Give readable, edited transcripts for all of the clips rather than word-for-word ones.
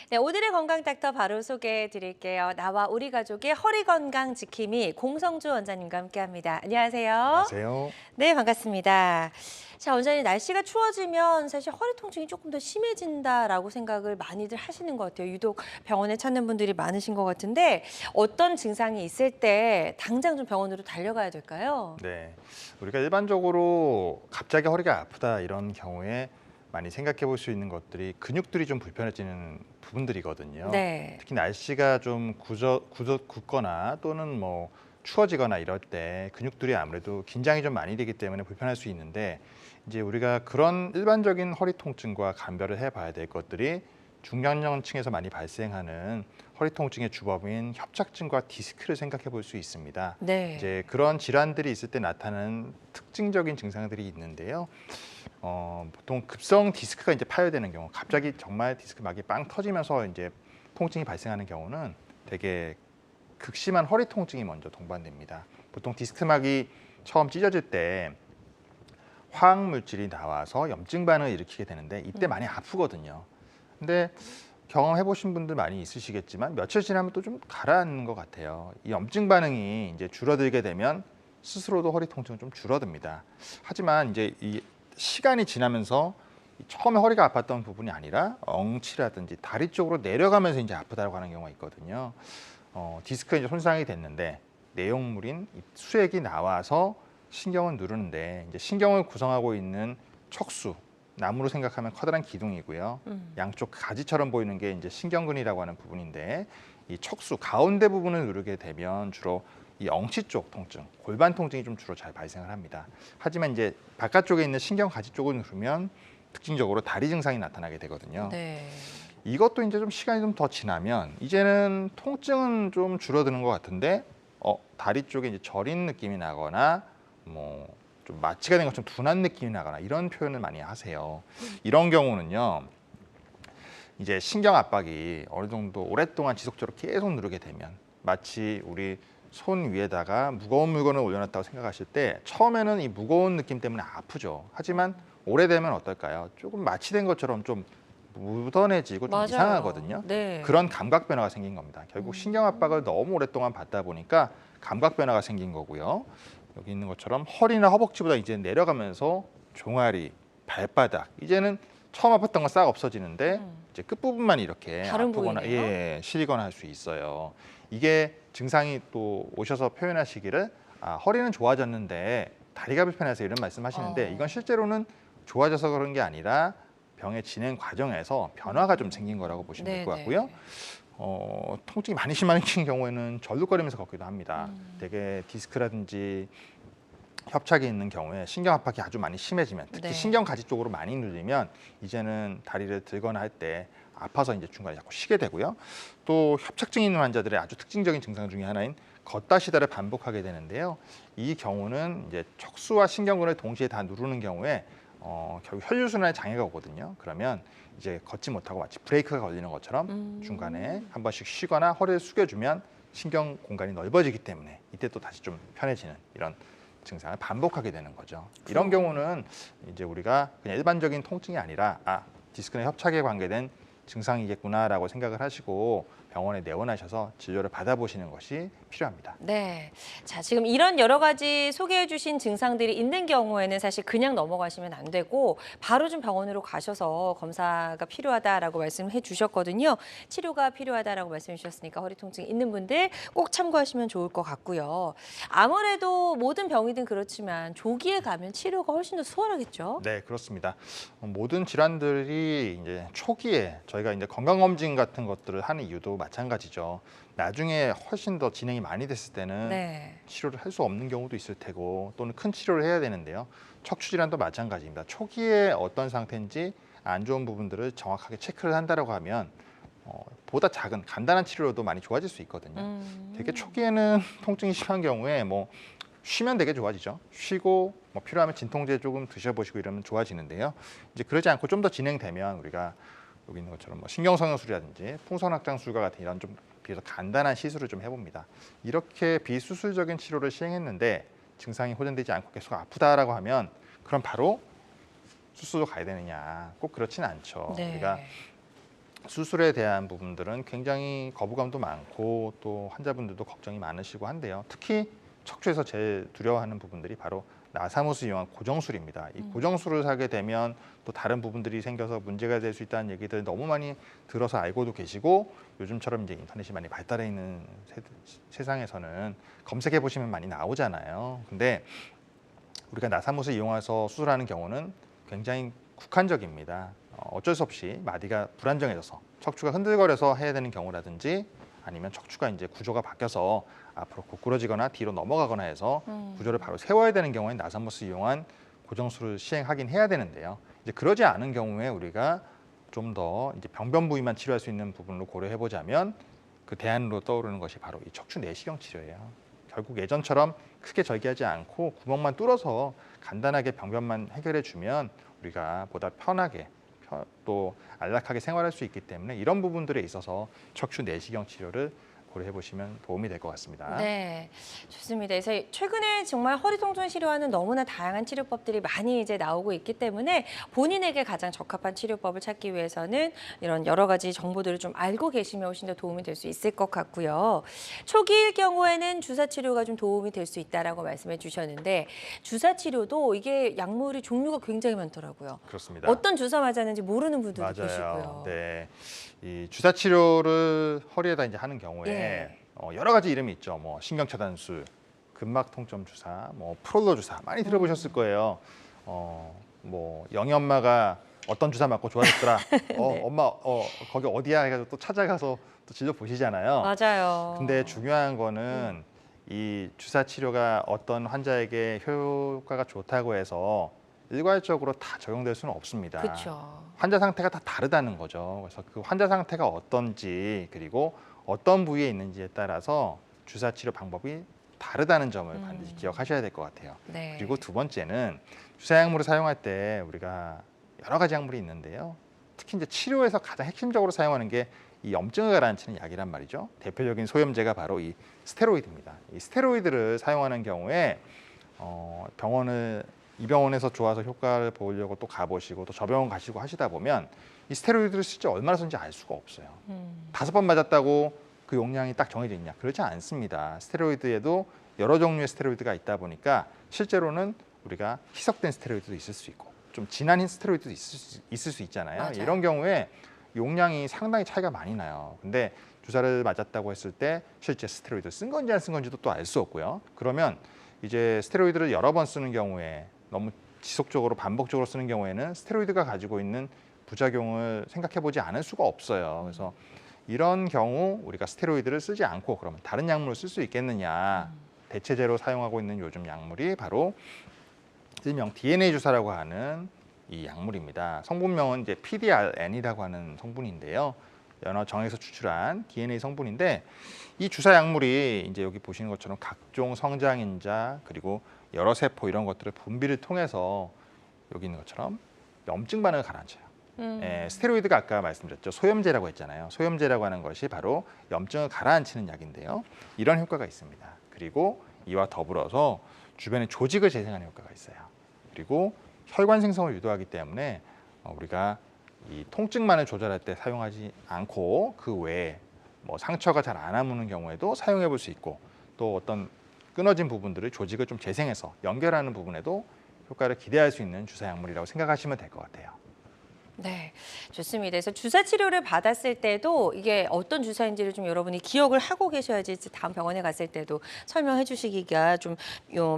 네, 오늘의 건강 닥터 바로 소개해 드릴게요. 나와 우리 가족의 허리 건강 지킴이 공성주 원장님과 함께합니다. 안녕하세요. 안녕하세요. 네, 반갑습니다. 자, 원장님 날씨가 추워지면 사실 허리 통증이 조금 더 심해진다라고 생각을 많이들 하시는 것 같아요. 유독 병원에 찾는 분들이 많으신 것 같은데 어떤 증상이 있을 때 당장 좀 병원으로 달려가야 될까요? 네, 우리가 일반적으로 갑자기 허리가 아프다 이런 경우에 많이 생각해 볼 수 있는 것들이 근육들이 좀 불편해지는 부분들이거든요. 네. 특히 날씨가 좀 굳거나 또는 뭐 추워지거나 이럴 때 근육들이 아무래도 긴장이 좀 많이 되기 때문에 불편할 수 있는데 이제 우리가 그런 일반적인 허리 통증과 감별을 해봐야 될 것들이 중장년층에서 많이 발생하는 허리 통증의 주범인 협착증과 디스크를 생각해 볼 수 있습니다. 네. 이제 그런 질환들이 있을 때 나타나는 특징적인 증상들이 있는데요. 보통 급성 디스크가 이제 파열되는 경우, 갑자기 정말 디스크 막이 빵 터지면서 이제 통증이 발생하는 경우는 되게 극심한 허리 통증이 먼저 동반됩니다. 보통 디스크막이 처음 찢어질 때 화학 물질이 나와서 염증 반응을 일으키게 되는데 이때 많이 아프거든요. 근데 경험해 보신 분들 많이 있으시겠지만 며칠 지나면 또 좀 가라앉는 것 같아요. 이 염증 반응이 이제 줄어들게 되면 스스로도 허리 통증은 좀 줄어듭니다. 하지만 이제 이 시간이 지나면서 처음에 허리가 아팠던 부분이 아니라 엉치라든지 다리 쪽으로 내려가면서 이제 아프다고 하는 경우가 있거든요. 디스크가 이제 손상이 됐는데 내용물인 이 수액이 나와서 신경을 누르는데 이제 신경을 구성하고 있는 척수, 나무로 생각하면 커다란 기둥이고요. 양쪽 가지처럼 보이는 게 이제 신경근이라고 하는 부분인데 이 척수 가운데 부분을 누르게 되면 주로 이 엉치 쪽 통증, 골반 통증이 좀 주로 잘 발생을 합니다. 하지만 이제 바깥쪽에 있는 신경 가지 쪽을 누르면 특징적으로 다리 증상이 나타나게 되거든요. 네. 이것도 이제 좀 시간이 좀 더 지나면 이제는 통증은 좀 줄어드는 것 같은데 다리 쪽에 이제 저린 느낌이 나거나 뭐 좀 마취가 된 것처럼 둔한 느낌이 나거나 이런 표현을 많이 하세요. 이런 경우는요. 이제 신경 압박이 어느 정도 오랫동안 지속적으로 계속 누르게 되면 마치 우리 손 위에다가 무거운 물건을 올려놨다고 생각하실 때 처음에는 이 무거운 느낌 때문에 아프죠. 하지만 오래되면 어떨까요? 조금 마취된 것처럼 좀 묻어내지고 좀 맞아요. 이상하거든요. 네. 그런 감각 변화가 생긴 겁니다. 결국 신경 압박을 너무 오랫동안 받다 보니까 감각 변화가 생긴 거고요. 여기 있는 것처럼 허리나 허벅지보다 이제 내려가면서 종아리, 발바닥 이제는 처음 아팠던 건 싹 없어지는데 이제 끝부분만 이렇게 다른 아프거나 부위네요. 시리거나 할 수 있어요. 이게 증상이 또 오셔서 표현하시기를 허리는 좋아졌는데 다리가 불편해서 이런 말씀하시는데 이건 실제로는 좋아져서 그런 게 아니라 병의 진행 과정에서 변화가 좀 생긴 거라고 보시면 될 것 네네. 같고요. 통증이 많이 심하신 경우에는 절룩거리면서 걷기도 합니다. 되게 디스크라든지 협착이 있는 경우에 신경 압박이 아주 많이 심해지면 특히 네. 신경 가지 쪽으로 많이 눌리면 이제는 다리를 들거나 할 때 아파서 이제 중간에 자꾸 쉬게 되고요. 또 협착증이 있는 환자들의 아주 특징적인 증상 중에 하나인 걷다 쉬다를 반복하게 되는데요. 이 경우는 이제 척수와 신경근을 동시에 다 누르는 경우에 결국 혈류순환에 장애가 오거든요. 그러면 이제 걷지 못하고 마치 브레이크가 걸리는 것처럼 중간에 한 번씩 쉬거나 허리를 숙여주면 신경 공간이 넓어지기 때문에 이때 또 다시 좀 편해지는 이런 증상을 반복하게 되는 거죠. 이런 경우는 이제 우리가 그냥 일반적인 통증이 아니라 디스크나 협착에 관계된 증상이겠구나라고 생각을 하시고 병원에 내원하셔서 진료를 받아보시는 것이 필요합니다. 네. 자, 지금 이런 여러 가지 소개해 주신 증상들이 있는 경우에는 사실 그냥 넘어가시면 안 되고 바로 좀 병원으로 가셔서 검사가 필요하다라고 말씀해 주셨거든요. 치료가 필요하다라고 말씀해 주셨으니까 허리 통증이 있는 분들 꼭 참고하시면 좋을 것 같고요. 아무래도 모든 병이든 그렇지만 조기에 가면 치료가 훨씬 더 수월하겠죠? 네, 그렇습니다. 모든 질환들이 이제 초기에 저희가 이제 건강검진 같은 것들을 하는 이유도 마찬가지죠. 나중에 훨씬 더 진행이 많이 됐을 때는 네. 치료를 할 수 없는 경우도 있을 테고 또는 큰 치료를 해야 되는데요. 척추 질환도 마찬가지입니다. 초기에 어떤 상태인지 안 좋은 부분들을 정확하게 체크를 한다고 하면 보다 작은 간단한 치료로도 많이 좋아질 수 있거든요. 되게 초기에는 통증이 심한 경우에 뭐 쉬면 되게 좋아지죠. 쉬고 뭐 필요하면 진통제 조금 드셔보시고 이러면 좋아지는데요. 이제 그러지 않고 좀 더 진행되면 우리가 여기 있는 것처럼 뭐 신경성형술이라든지 풍선확장술과 같은 이런 좀 비해서 간단한 시술을 좀 해봅니다. 이렇게 비수술적인 치료를 시행했는데 증상이 호전되지 않고 계속 아프다라고 하면 그럼 바로 수술로 가야 되느냐? 꼭 그렇지는 않죠. 우리가 네. 수술에 대한 부분들은 굉장히 거부감도 많고 또 환자분들도 걱정이 많으시고 한데요. 특히 척추에서 제일 두려워하는 부분들이 바로 나사못을 이용한 고정술입니다. 이 고정술을 하게 되면 또 다른 부분들이 생겨서 문제가 될 수 있다는 얘기들 너무 많이 들어서 알고도 계시고 요즘처럼 이제 인터넷이 많이 발달해 있는 세상에서는 검색해 보시면 많이 나오잖아요. 근데 우리가 나사못을 이용해서 수술하는 경우는 굉장히 국한적입니다. 어쩔 수 없이 마디가 불안정해져서 척추가 흔들거려서 해야 되는 경우라든지 아니면 척추가 이제 구조가 바뀌어서 앞으로 고꾸러지거나 뒤로 넘어가거나 해서 구조를 바로 세워야 되는 경우에 나사못을 이용한 고정술을 시행하긴 해야 되는데요. 이제 그러지 않은 경우에 우리가 좀 더 이제 병변 부위만 치료할 수 있는 부분으로 고려해 보자면 그 대안으로 떠오르는 것이 바로 이 척추 내시경 치료예요. 결국 예전처럼 크게 절개하지 않고 구멍만 뚫어서 간단하게 병변만 해결해 주면 우리가 보다 편하게 또 안락하게 생활할 수 있기 때문에 이런 부분들에 있어서 척추 내시경 치료를 고려해 보시면 도움이 될 것 같습니다. 네, 좋습니다. 그래서 최근에 정말 허리 통증 치료하는 너무나 다양한 치료법들이 많이 이제 나오고 있기 때문에 본인에게 가장 적합한 치료법을 찾기 위해서는 이런 여러 가지 정보들을 좀 알고 계시면 훨씬 더 도움이 될 수 있을 것 같고요. 초기일 경우에는 주사 치료가 좀 도움이 될 수 있다라고 말씀해 주셨는데 주사 치료도 이게 약물이 종류가 굉장히 많더라고요. 그렇습니다. 어떤 주사 맞았는지 모르는 분들도 맞아요. 계시고요. 네, 이 주사 치료를 허리에다 이제 하는 경우에 예. 여러 가지 이름이 있죠. 뭐 신경차단술, 근막 통점 주사, 뭐 프롤로 주사 많이 들어보셨을 거예요. 뭐 영희 엄마가 어떤 주사 맞고 좋아졌더라. 네. 엄마 거기 어디야 해가지고 또 찾아가서 또 진료 보시잖아요. 맞아요. 근데 중요한 거는 이 주사 치료가 어떤 환자에게 효과가 좋다고 해서 일괄적으로 다 적용될 수는 없습니다. 그렇죠. 환자 상태가 다 다르다는 거죠. 그래서 그 환자 상태가 어떤지 그리고 어떤 부위에 있는지에 따라서 주사 치료 방법이 다르다는 점을 반드시 기억하셔야 될 것 같아요. 네. 그리고 두 번째는 주사 약물을 사용할 때 우리가 여러 가지 약물이 있는데요. 특히 이제 치료에서 가장 핵심적으로 사용하는 게 이 염증을 가라앉히는 약이란 말이죠. 대표적인 소염제가 바로 이 스테로이드입니다. 이 스테로이드를 사용하는 경우에 이 병원에서 좋아서 효과를 보려고 또 가보시고 또 저 병원 가시고 하시다 보면 이 스테로이드를 실제 얼마나 쓰는지 알 수가 없어요. 5번 맞았다고 그 용량이 딱 정해져 있냐? 그렇지 않습니다. 스테로이드에도 여러 종류의 스테로이드가 있다 보니까 실제로는 우리가 희석된 스테로이드도 있을 수 있고 좀 진한 스테로이드도 있을 수 있잖아요. 맞아요. 이런 경우에 용량이 상당히 차이가 많이 나요. 근데 주사를 맞았다고 했을 때 실제 스테로이드 쓴 건지 안 쓴 건지도 또 알 수 없고요. 그러면 이제 스테로이드를 여러 번 쓰는 경우에 너무 지속적으로 반복적으로 쓰는 경우에는 스테로이드가 가지고 있는 부작용을 생각해 보지 않을 수가 없어요. 그래서 이런 경우 우리가 스테로이드를 쓰지 않고 그러면 다른 약물을 쓸 수 있겠느냐. 대체제로 사용하고 있는 요즘 약물이 바로 일명 DNA 주사라고 하는 이 약물입니다. 성분명은 이제 PDRN이라고 하는 성분인데요. 연어 정에서 추출한 DNA 성분인데 이 주사 약물이 이제 여기 보시는 것처럼 각종 성장인자 그리고 여러 세포 이런 것들을 분비를 통해서 여기 있는 것처럼 염증 반응을 가라앉혀요. 스테로이드가 아까 말씀드렸죠. 소염제라고 했잖아요. 소염제라고 하는 것이 바로 염증을 가라앉히는 약인데요. 이런 효과가 있습니다. 그리고 이와 더불어서 주변의 조직을 재생하는 효과가 있어요. 그리고 혈관 생성을 유도하기 때문에 우리가 이 통증만을 조절할 때 사용하지 않고 그 외에 뭐 상처가 잘 안 아무는 경우에도 사용해 볼 수 있고 또 어떤 끊어진 부분들을 조직을 좀 재생해서 연결하는 부분에도 효과를 기대할 수 있는 주사 약물이라고 생각하시면 될 것 같아요. 네, 좋습니다. 그래서 주사 치료를 받았을 때도 이게 어떤 주사인지를 좀 여러분이 기억을 하고 계셔야지 다음 병원에 갔을 때도 설명해 주시기가 좀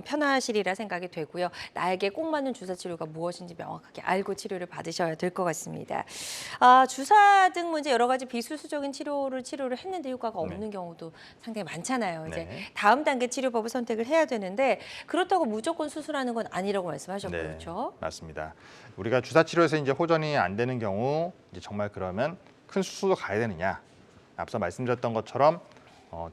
편하시리라 생각이 되고요. 나에게 꼭 맞는 주사 치료가 무엇인지 명확하게 알고 치료를 받으셔야 될 것 같습니다. 주사 등 이제 여러 가지 비수술적인 치료를 했는데 효과가 없는 경우도 상당히 많잖아요. 이제 네. 다음 단계 치료법을 선택을 해야 되는데 그렇다고 무조건 수술하는 건 아니라고 말씀하셨고 네, 그렇죠? 맞습니다. 우리가 주사 치료에서 이제 호전이 안 되는 경우 이제 정말 그러면 큰 수술로 가야 되느냐? 앞서 말씀드렸던 것처럼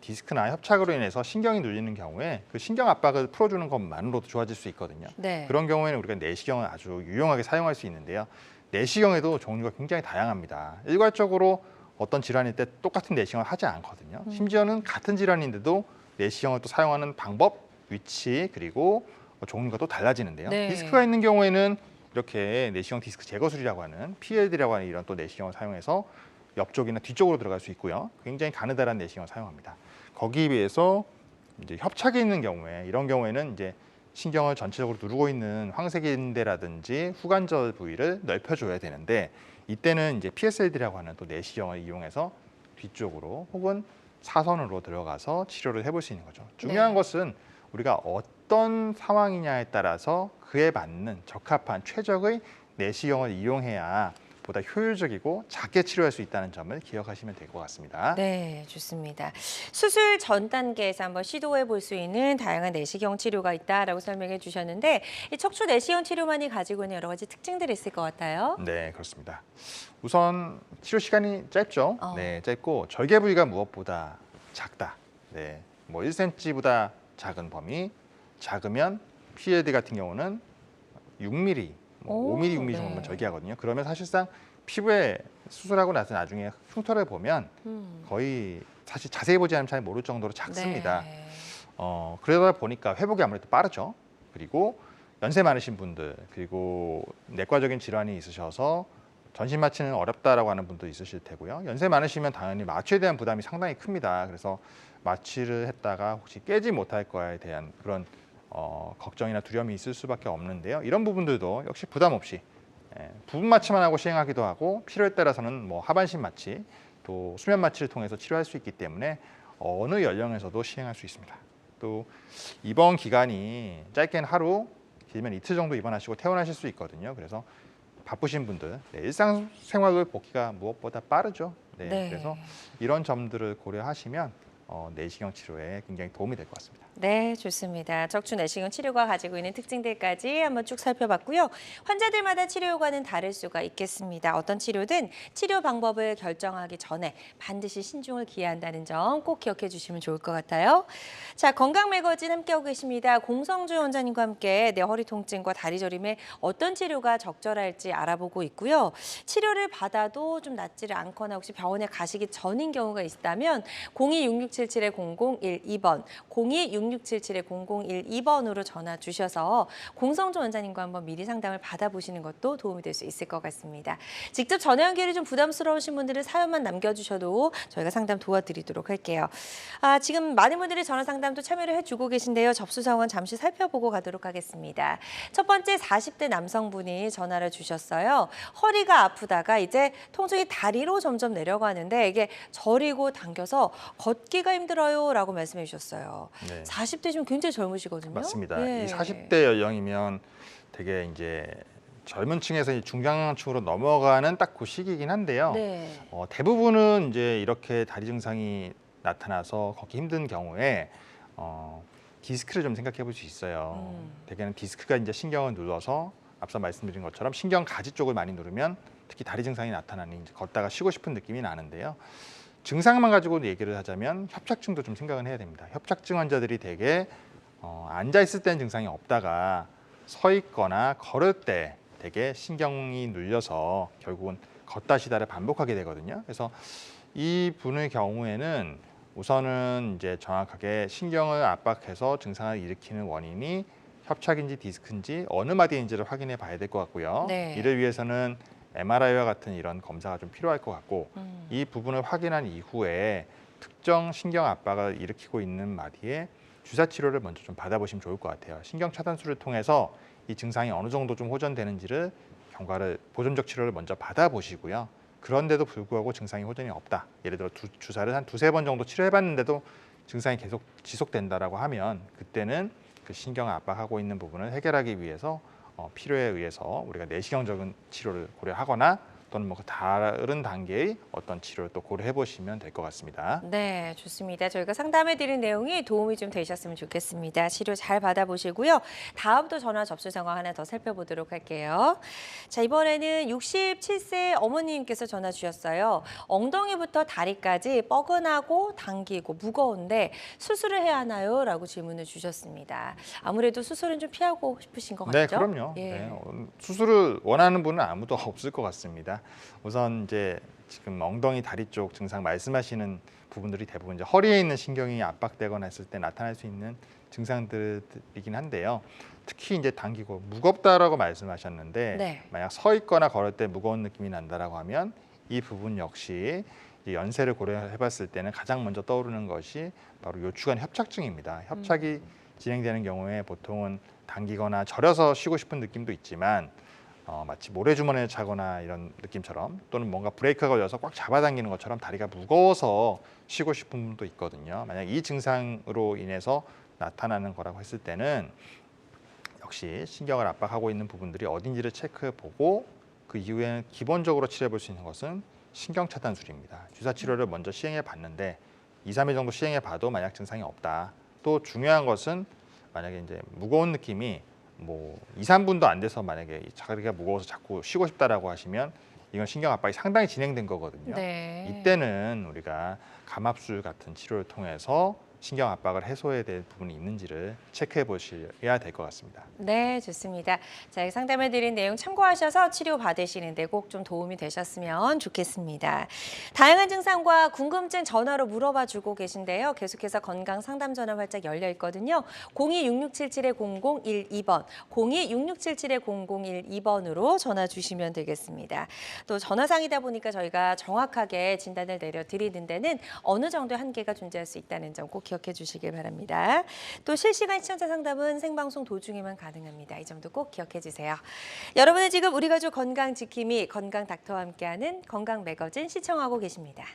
디스크나 협착으로 인해서 신경이 눌리는 경우에 그 신경 압박을 풀어주는 것만으로도 좋아질 수 있거든요. 네. 그런 경우에는 우리가 내시경을 아주 유용하게 사용할 수 있는데요. 내시경에도 종류가 굉장히 다양합니다. 일괄적으로 어떤 질환일 때 똑같은 내시경을 하지 않거든요. 심지어는 같은 질환인데도 내시경을 또 사용하는 방법, 위치 그리고 종류가 또 달라지는데요. 네. 디스크가 있는 경우에는 이렇게 내시경 디스크 제거술이라고 하는 PLD라고 하는 이런 또 내시경을 사용해서 옆쪽이나 뒤쪽으로 들어갈 수 있고요. 굉장히 가느다란 내시경을 사용합니다. 거기에 비해서 이제 협착이 있는 경우에 이런 경우에는 이제 신경을 전체적으로 누르고 있는 황색인대라든지 후관절 부위를 넓혀줘야 되는데 이때는 이제 PSLD라고 하는 또 내시경을 이용해서 뒤쪽으로 혹은 사선으로 들어가서 치료를 해볼 수 있는 거죠. 중요한 네. 것은 우리가 어떤 상황이냐에 따라서 그에 맞는 적합한 최적의 내시경을 이용해야 보다 효율적이고 작게 치료할 수 있다는 점을 기억하시면 될 것 같습니다. 네, 좋습니다. 수술 전 단계에서 한번 시도해 볼 수 있는 다양한 내시경 치료가 있다라고 설명해 주셨는데 이 척추 내시경 치료만이 가지고 있는 여러 가지 특징들이 있을 것 같아요. 네, 그렇습니다. 우선 치료 시간이 짧죠. 어. 네, 짧고 절개 부위가 무엇보다 작다. 네, 뭐 1cm보다 작은 범위, 작으면 PLD 같은 경우는 6mm, 뭐 오, 5mm, 6mm 네. 정도만 절개하거든요. 그러면 사실상 피부에 수술하고 나서 나중에 흉터를 보면 거의 사실 자세히 보지 않으면 잘 모를 정도로 작습니다. 네. 그러다 보니까 회복이 아무래도 빠르죠. 그리고 연세 많으신 분들, 그리고 내과적인 질환이 있으셔서 전신 마취는 어렵다라고 하는 분도 있으실 테고요. 연세 많으시면 당연히 마취에 대한 부담이 상당히 큽니다. 그래서 마취를 했다가 혹시 깨지 못할 거에 대한 그런 걱정이나 두려움이 있을 수밖에 없는데요. 이런 부분들도 역시 부담 없이 부분 마취만 하고 시행하기도 하고 필요에 따라서는 뭐 하반신 마취, 또 수면 마취를 통해서 치료할 수 있기 때문에 어느 연령에서도 시행할 수 있습니다. 또 입원 기간이 짧게는 하루, 길면 이틀 정도 입원하시고 퇴원하실 수 있거든요. 그래서 바쁘신 분들 일상생활을 복귀가 무엇보다 빠르죠. 네, 네. 그래서 이런 점들을 고려하시면 내시경 치료에 굉장히 도움이 될 것 같습니다. 네, 좋습니다. 척추 내시경 치료가 가지고 있는 특징들까지 한번 쭉 살펴봤고요. 환자들마다 치료 효과는 다를 수가 있겠습니다. 어떤 치료든 치료 방법을 결정하기 전에 반드시 신중을 기해야 한다는 점 꼭 기억해 주시면 좋을 것 같아요. 자, 건강 매거진 함께하고 계십니다. 공성주 원장님과 함께 내 허리 통증과 다리 저림에 어떤 치료가 적절할지 알아보고 있고요. 치료를 받아도 좀 낫지를 않거나 혹시 병원에 가시기 전인 경우가 있다면 02-6677-0012번, 02-6677-0012번으로 전화 주셔서 공성조 원장님과 한번 미리 상담을 받아보시는 것도 도움이 될 수 있을 것 같습니다. 직접 전화 연결이 좀 부담스러우신 분들은 사연만 남겨주셔도 저희가 상담 도와드리도록 할게요. 지금 많은 분들이 전화 상담도 참여를 해주고 계신데요. 접수 상황 잠시 살펴보고 가도록 하겠습니다. 첫 번째 40대 남성분이 전화를 주셨어요. 허리가 아프다가 이제 통증이 다리로 점점 내려가는데 이게 저리고 당겨서 걷기가 힘들어요 라고 말씀해 주셨어요. 네. 40대시면 굉장히 젊으시거든요. 맞습니다. 네. 이 40대 연령이면 되게 이제 젊은 층에서 이 중장년층으로 넘어가는 딱 그 시기이긴 한데요. 네. 대부분은 이제 이렇게 다리 증상이 나타나서 걷기 힘든 경우에 디스크를 좀 생각해 볼 수 있어요. 대개는 디스크가 이제 신경을 눌러서 앞서 말씀드린 것처럼 신경 가지 쪽을 많이 누르면 특히 다리 증상이 나타나니 이제 걷다가 쉬고 싶은 느낌이 나는데요. 증상만 가지고 얘기를 하자면 협착증도 좀 생각을 해야 됩니다. 협착증 환자들이 대개 앉아 있을 때는 증상이 없다가 서 있거나 걸을 때 되게 신경이 눌려서 결국은 걷다 쉬다를 반복하게 되거든요. 그래서 이 분의 경우에는 우선은 이제 정확하게 신경을 압박해서 증상을 일으키는 원인이 협착인지 디스크인지 어느 마디인지를 확인해 봐야 될 것 같고요. 네. 이를 위해서는 MRI와 같은 이런 검사가 좀 필요할 것 같고 이 부분을 확인한 이후에 특정 신경 압박을 일으키고 있는 마디에 주사 치료를 먼저 좀 받아보시면 좋을 것 같아요. 신경 차단술을 통해서 이 증상이 어느 정도 좀 호전되는지를 경과를 보존적 치료를 먼저 받아보시고요. 그런데도 불구하고 증상이 호전이 없다. 예를 들어 주사를 한 두세 번 정도 치료해봤는데도 증상이 계속 지속된다라고 하면 그때는 그 신경을 압박하고 있는 부분을 해결하기 위해서 필요에 의해서 우리가 내시경적인 치료를 고려하거나 또는 뭐 다른 단계의 어떤 치료를 또 고려해 보시면 될 것 같습니다. 네, 좋습니다. 저희가 상담해드린 내용이 도움이 좀 되셨으면 좋겠습니다. 치료 잘 받아보시고요. 다음 또 전화 접수 상황 하나 더 살펴보도록 할게요. 자, 이번에는 67세 어머님께서 전화 주셨어요. 엉덩이부터 다리까지 뻐근하고 당기고 무거운데 수술을 해야 하나요? 라고 질문을 주셨습니다. 아무래도 수술은 좀 피하고 싶으신 것 같죠? 네, 그럼요. 예. 네, 수술을 원하는 분은 아무도 없을 것 같습니다. 우선 이제 지금 엉덩이 다리 쪽 증상 말씀하시는 부분들이 대부분 이제 허리에 있는 신경이 압박되거나 했을 때 나타날 수 있는 증상들이긴 한데요. 특히 이제 당기고 무겁다라고 말씀하셨는데 네. 만약 서 있거나 걸을 때 무거운 느낌이 난다라고 하면 이 부분 역시 이제 연세를 고려해봤을 때는 가장 먼저 떠오르는 것이 바로 요추관 협착증입니다. 협착이 진행되는 경우에 보통은 당기거나 절여서 쉬고 싶은 느낌도 있지만 마치 모래주머니에 차거나 이런 느낌처럼 또는 뭔가 브레이크가 걸려서 꽉 잡아당기는 것처럼 다리가 무거워서 쉬고 싶은 분도 있거든요. 만약 이 증상으로 인해서 나타나는 거라고 했을 때는 역시 신경을 압박하고 있는 부분들이 어딘지를 체크해보고 그 이후에는 기본적으로 치료해볼 수 있는 것은 신경차단술입니다. 주사치료를 먼저 시행해 봤는데 2, 3일 정도 시행해 봐도 만약 증상이 없다. 또 중요한 것은 만약에 이제 무거운 느낌이 뭐 2, 3분도 안 돼서 만약에 자리가 무거워서 자꾸 쉬고 싶다라고 하시면 이건 신경 압박이 상당히 진행된 거거든요. 네. 이때는 우리가 감압술 같은 치료를 통해서 신경 압박을 해소해야 될 부분이 있는지를 체크해 보셔야 될 것 같습니다. 네, 좋습니다. 자, 상담해드린 내용 참고하셔서 치료 받으시는데 꼭 좀 도움이 되셨으면 좋겠습니다. 다양한 증상과 궁금증 전화로 물어봐 주고 계신데요. 계속해서 건강 상담 전화 활짝 열려 있거든요. 02-6677-0012번, 02-6677-0012번으로 전화 주시면 되겠습니다. 또 전화상이다 보니까 저희가 정확하게 진단을 내려드리는 데는 어느 정도의 한계가 존재할 수 있다는 점 꼭 기억해 주시길 바랍니다. 또 실시간 시청자 상담은 생방송 도중에만 가능합니다. 이 점도 꼭 기억해 주세요. 여러분은 지금 우리 가족 건강 지킴이 건강 닥터와 함께하는 건강 매거진 시청하고 계십니다.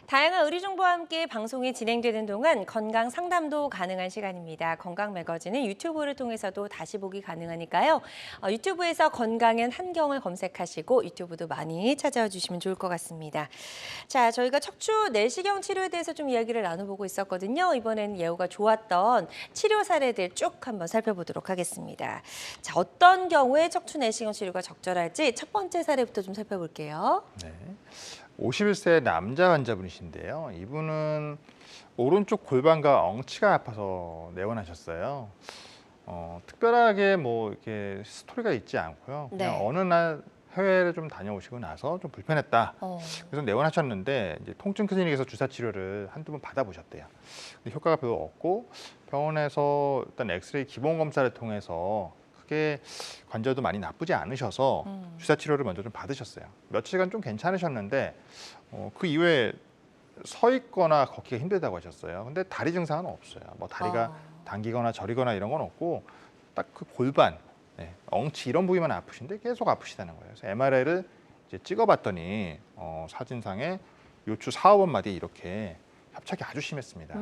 다양한 의료 정보와 함께 방송이 진행되는 동안 건강 상담도 가능한 시간입니다. 건강 매거진은 유튜브를 통해서도 다시 보기 가능하니까요. 유튜브에서 건강엔 한경을 검색하시고 유튜브도 많이 찾아와 주시면 좋을 것 같습니다. 자, 저희가 척추 내시경 치료에 대해서 좀 이야기를 나눠보고 있었거든요. 이번에는 예후가 좋았던 치료 사례들 쭉 한번 살펴보도록 하겠습니다. 자, 어떤 경우에 척추 내시경 치료가 적절할지 첫 번째 사례부터 좀 살펴볼게요. 네. 51세 남자 환자분이신데요. 이분은 오른쪽 골반과 엉치가 아파서 내원하셨어요. 특별하게 뭐 이렇게 스토리가 있지 않고요. 그냥 네. 어느 날 해외를 좀 다녀오시고 나서 좀 불편했다. 그래서 내원하셨는데 이제 통증 클리닉에서 주사 치료를 한두 번 받아보셨대요. 근데 효과가 별로 없고 병원에서 일단 엑스레이 기본 검사를 통해서 크게 관절도 많이 나쁘지 않으셔서 주사 치료를 먼저 좀 받으셨어요. 며칠간 좀 괜찮으셨는데 그 이후에 서 있거나 걷기가 힘들다고 하셨어요. 근데 다리 증상은 없어요. 뭐 다리가 당기거나 저리거나 이런 건 없고 딱 그 골반, 엉치 이런 부위만 아프신데 계속 아프시다는 거예요. 그래서 MRI를 이제 찍어봤더니 사진상에 요추 4, 5번 마디에 이렇게 협착이 아주 심했습니다.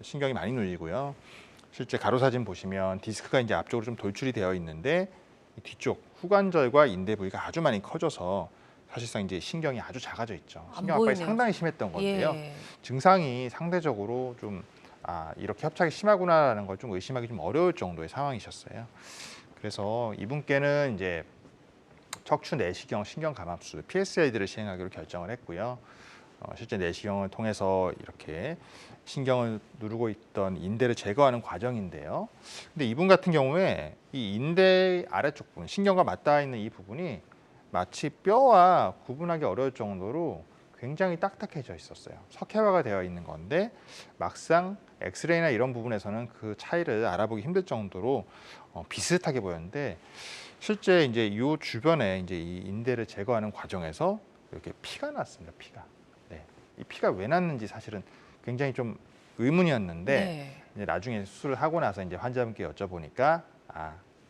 신경이 많이 눌리고요. 실제 가로 사진 보시면 디스크가 이제 앞쪽으로 좀 돌출이 되어 있는데 이 뒤쪽 후관절과 인대 부위가 아주 많이 커져서 사실상 이제 신경이 아주 작아져 있죠. 신경 압박이 상당히 심했던 건데요. 예. 증상이 상대적으로 좀 이렇게 협착이 심하구나라는 걸 좀 의심하기 좀 어려울 정도의 상황이셨어요. 그래서 이분께는 이제 척추 내시경 신경 감압술 PSLD를 시행하기로 결정을 했고요. 실제 내시경을 통해서 이렇게 신경을 누르고 있던 인대를 제거하는 과정인데요. 근데 이분 같은 경우에 이 인대 아래쪽 부분, 신경과 맞닿아 있는 이 부분이 마치 뼈와 구분하기 어려울 정도로 굉장히 딱딱해져 있었어요. 석회화가 되어 있는 건데 막상 엑스레이나 이런 부분에서는 그 차이를 알아보기 힘들 정도로 비슷하게 보였는데 실제 이제 이 주변에 이제 이 인대를 제거하는 과정에서 이렇게 피가 났습니다. 피가. 네. 이 피가 왜 났는지 사실은 굉장히 좀 의문이었는데 이제 나중에 수술을 하고 나서 이제 환자분께 여쭤보니까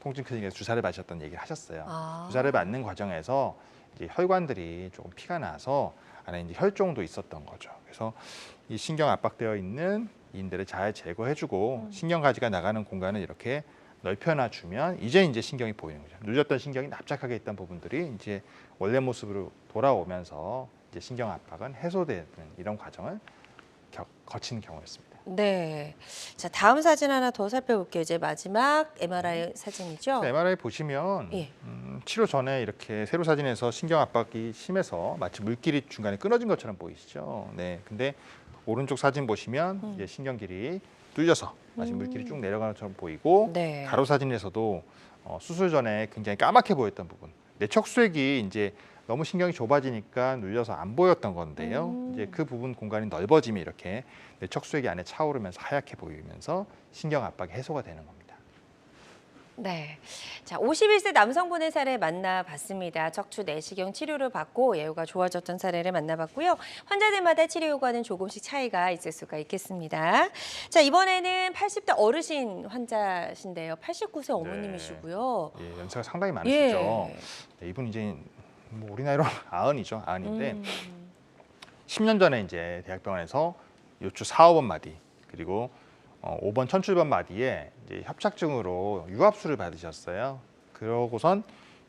통증 클리닉에서 주사를 맞으셨다는 얘기를 하셨어요. 주사를 맞는 과정에서 이제 혈관들이 조금 피가 나서 안에 이제 혈종도 있었던 거죠. 그래서 이 신경 압박되어 있는 이 인대를 잘 제거해주고 신경 가지가 나가는 공간을 이렇게 넓혀놔주면 이제 신경이 보이는 거죠. 눌렸던 신경이 납작하게 있던 부분들이 이제 원래 모습으로 돌아오면서 이제 신경 압박은 해소되는 이런 과정을 거치는 경우였습니다. 네. 자, 다음 사진 하나 더 살펴볼게요. 이제 마지막 MRI 사진이죠. MRI 보시면 예. 치료 전에 이렇게 세로 사진에서 신경 압박이 심해서 마치 물길이 중간에 끊어진 것처럼 보이시죠. 네. 근데 오른쪽 사진 보시면 이제 신경길이 뚫려서 마치 물길이 쭉 내려가는 것처럼 보이고 네. 가로 사진에서도 수술 전에 굉장히 까맣게 보였던 부분, 내척수액이 이제 너무 신경이 좁아지니까 눌려서 안 보였던 건데요. 이제 그 부분 공간이 넓어지면 이렇게 내척수액이 안에 차오르면서 하얗게 보이면서 신경 압박이 해소가 되는 겁니다. 네. 자, 51세 남성분의 사례 만나봤습니다. 척추 내시경 치료를 받고 예후가 좋아졌던 사례를 만나봤고요. 환자들마다 치료 효과는 조금씩 차이가 있을 수가 있겠습니다. 자, 이번에는 80대 어르신 환자신데요. 89세 어머님이시고요. 예, 연세가 상당히 많으시죠. 예. 네, 이분 이제 뭐 우리 나이로 아흔이죠. 아흔인데 10년 전에 이제 대학병원에서 요추 4, 5번 마디 그리고 5번 천출번 마디에 이제 협착증으로 유압수를 받으셨어요. 그러고선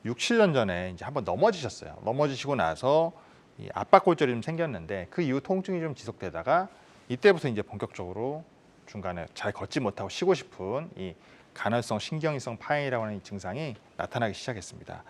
6, 7년 전에 이제 한번 넘어지셨어요. 넘어지시고 나서 이 압박골절이 좀 생겼는데 그 이후 통증이 좀 지속되다가 이때부터 이제 본격적으로 중간에 잘 걷지 못하고 쉬고 싶은 이 간헐성 신경이성 파행이라고 하는 이 증상이 나타나기 시작했습니다.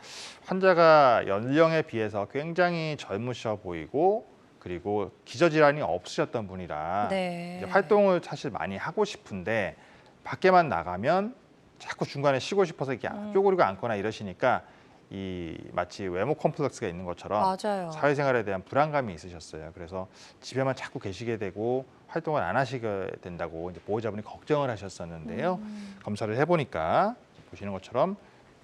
환자가 연령에 비해서 굉장히 젊으셔 보이고 그리고 기저질환이 없으셨던 분이라 네. 이제 활동을 사실 많이 하고 싶은데 밖에만 나가면 자꾸 중간에 쉬고 싶어서 이렇게 쪼그리고 앉거나 이러시니까 이 마치 외모 컴플렉스가 있는 것처럼 맞아요. 사회생활에 대한 불안감이 있으셨어요. 그래서 집에만 자꾸 계시게 되고 활동을 안 하시게 된다고 이제 보호자분이 걱정을 하셨었는데요. 검사를 해보니까 보시는 것처럼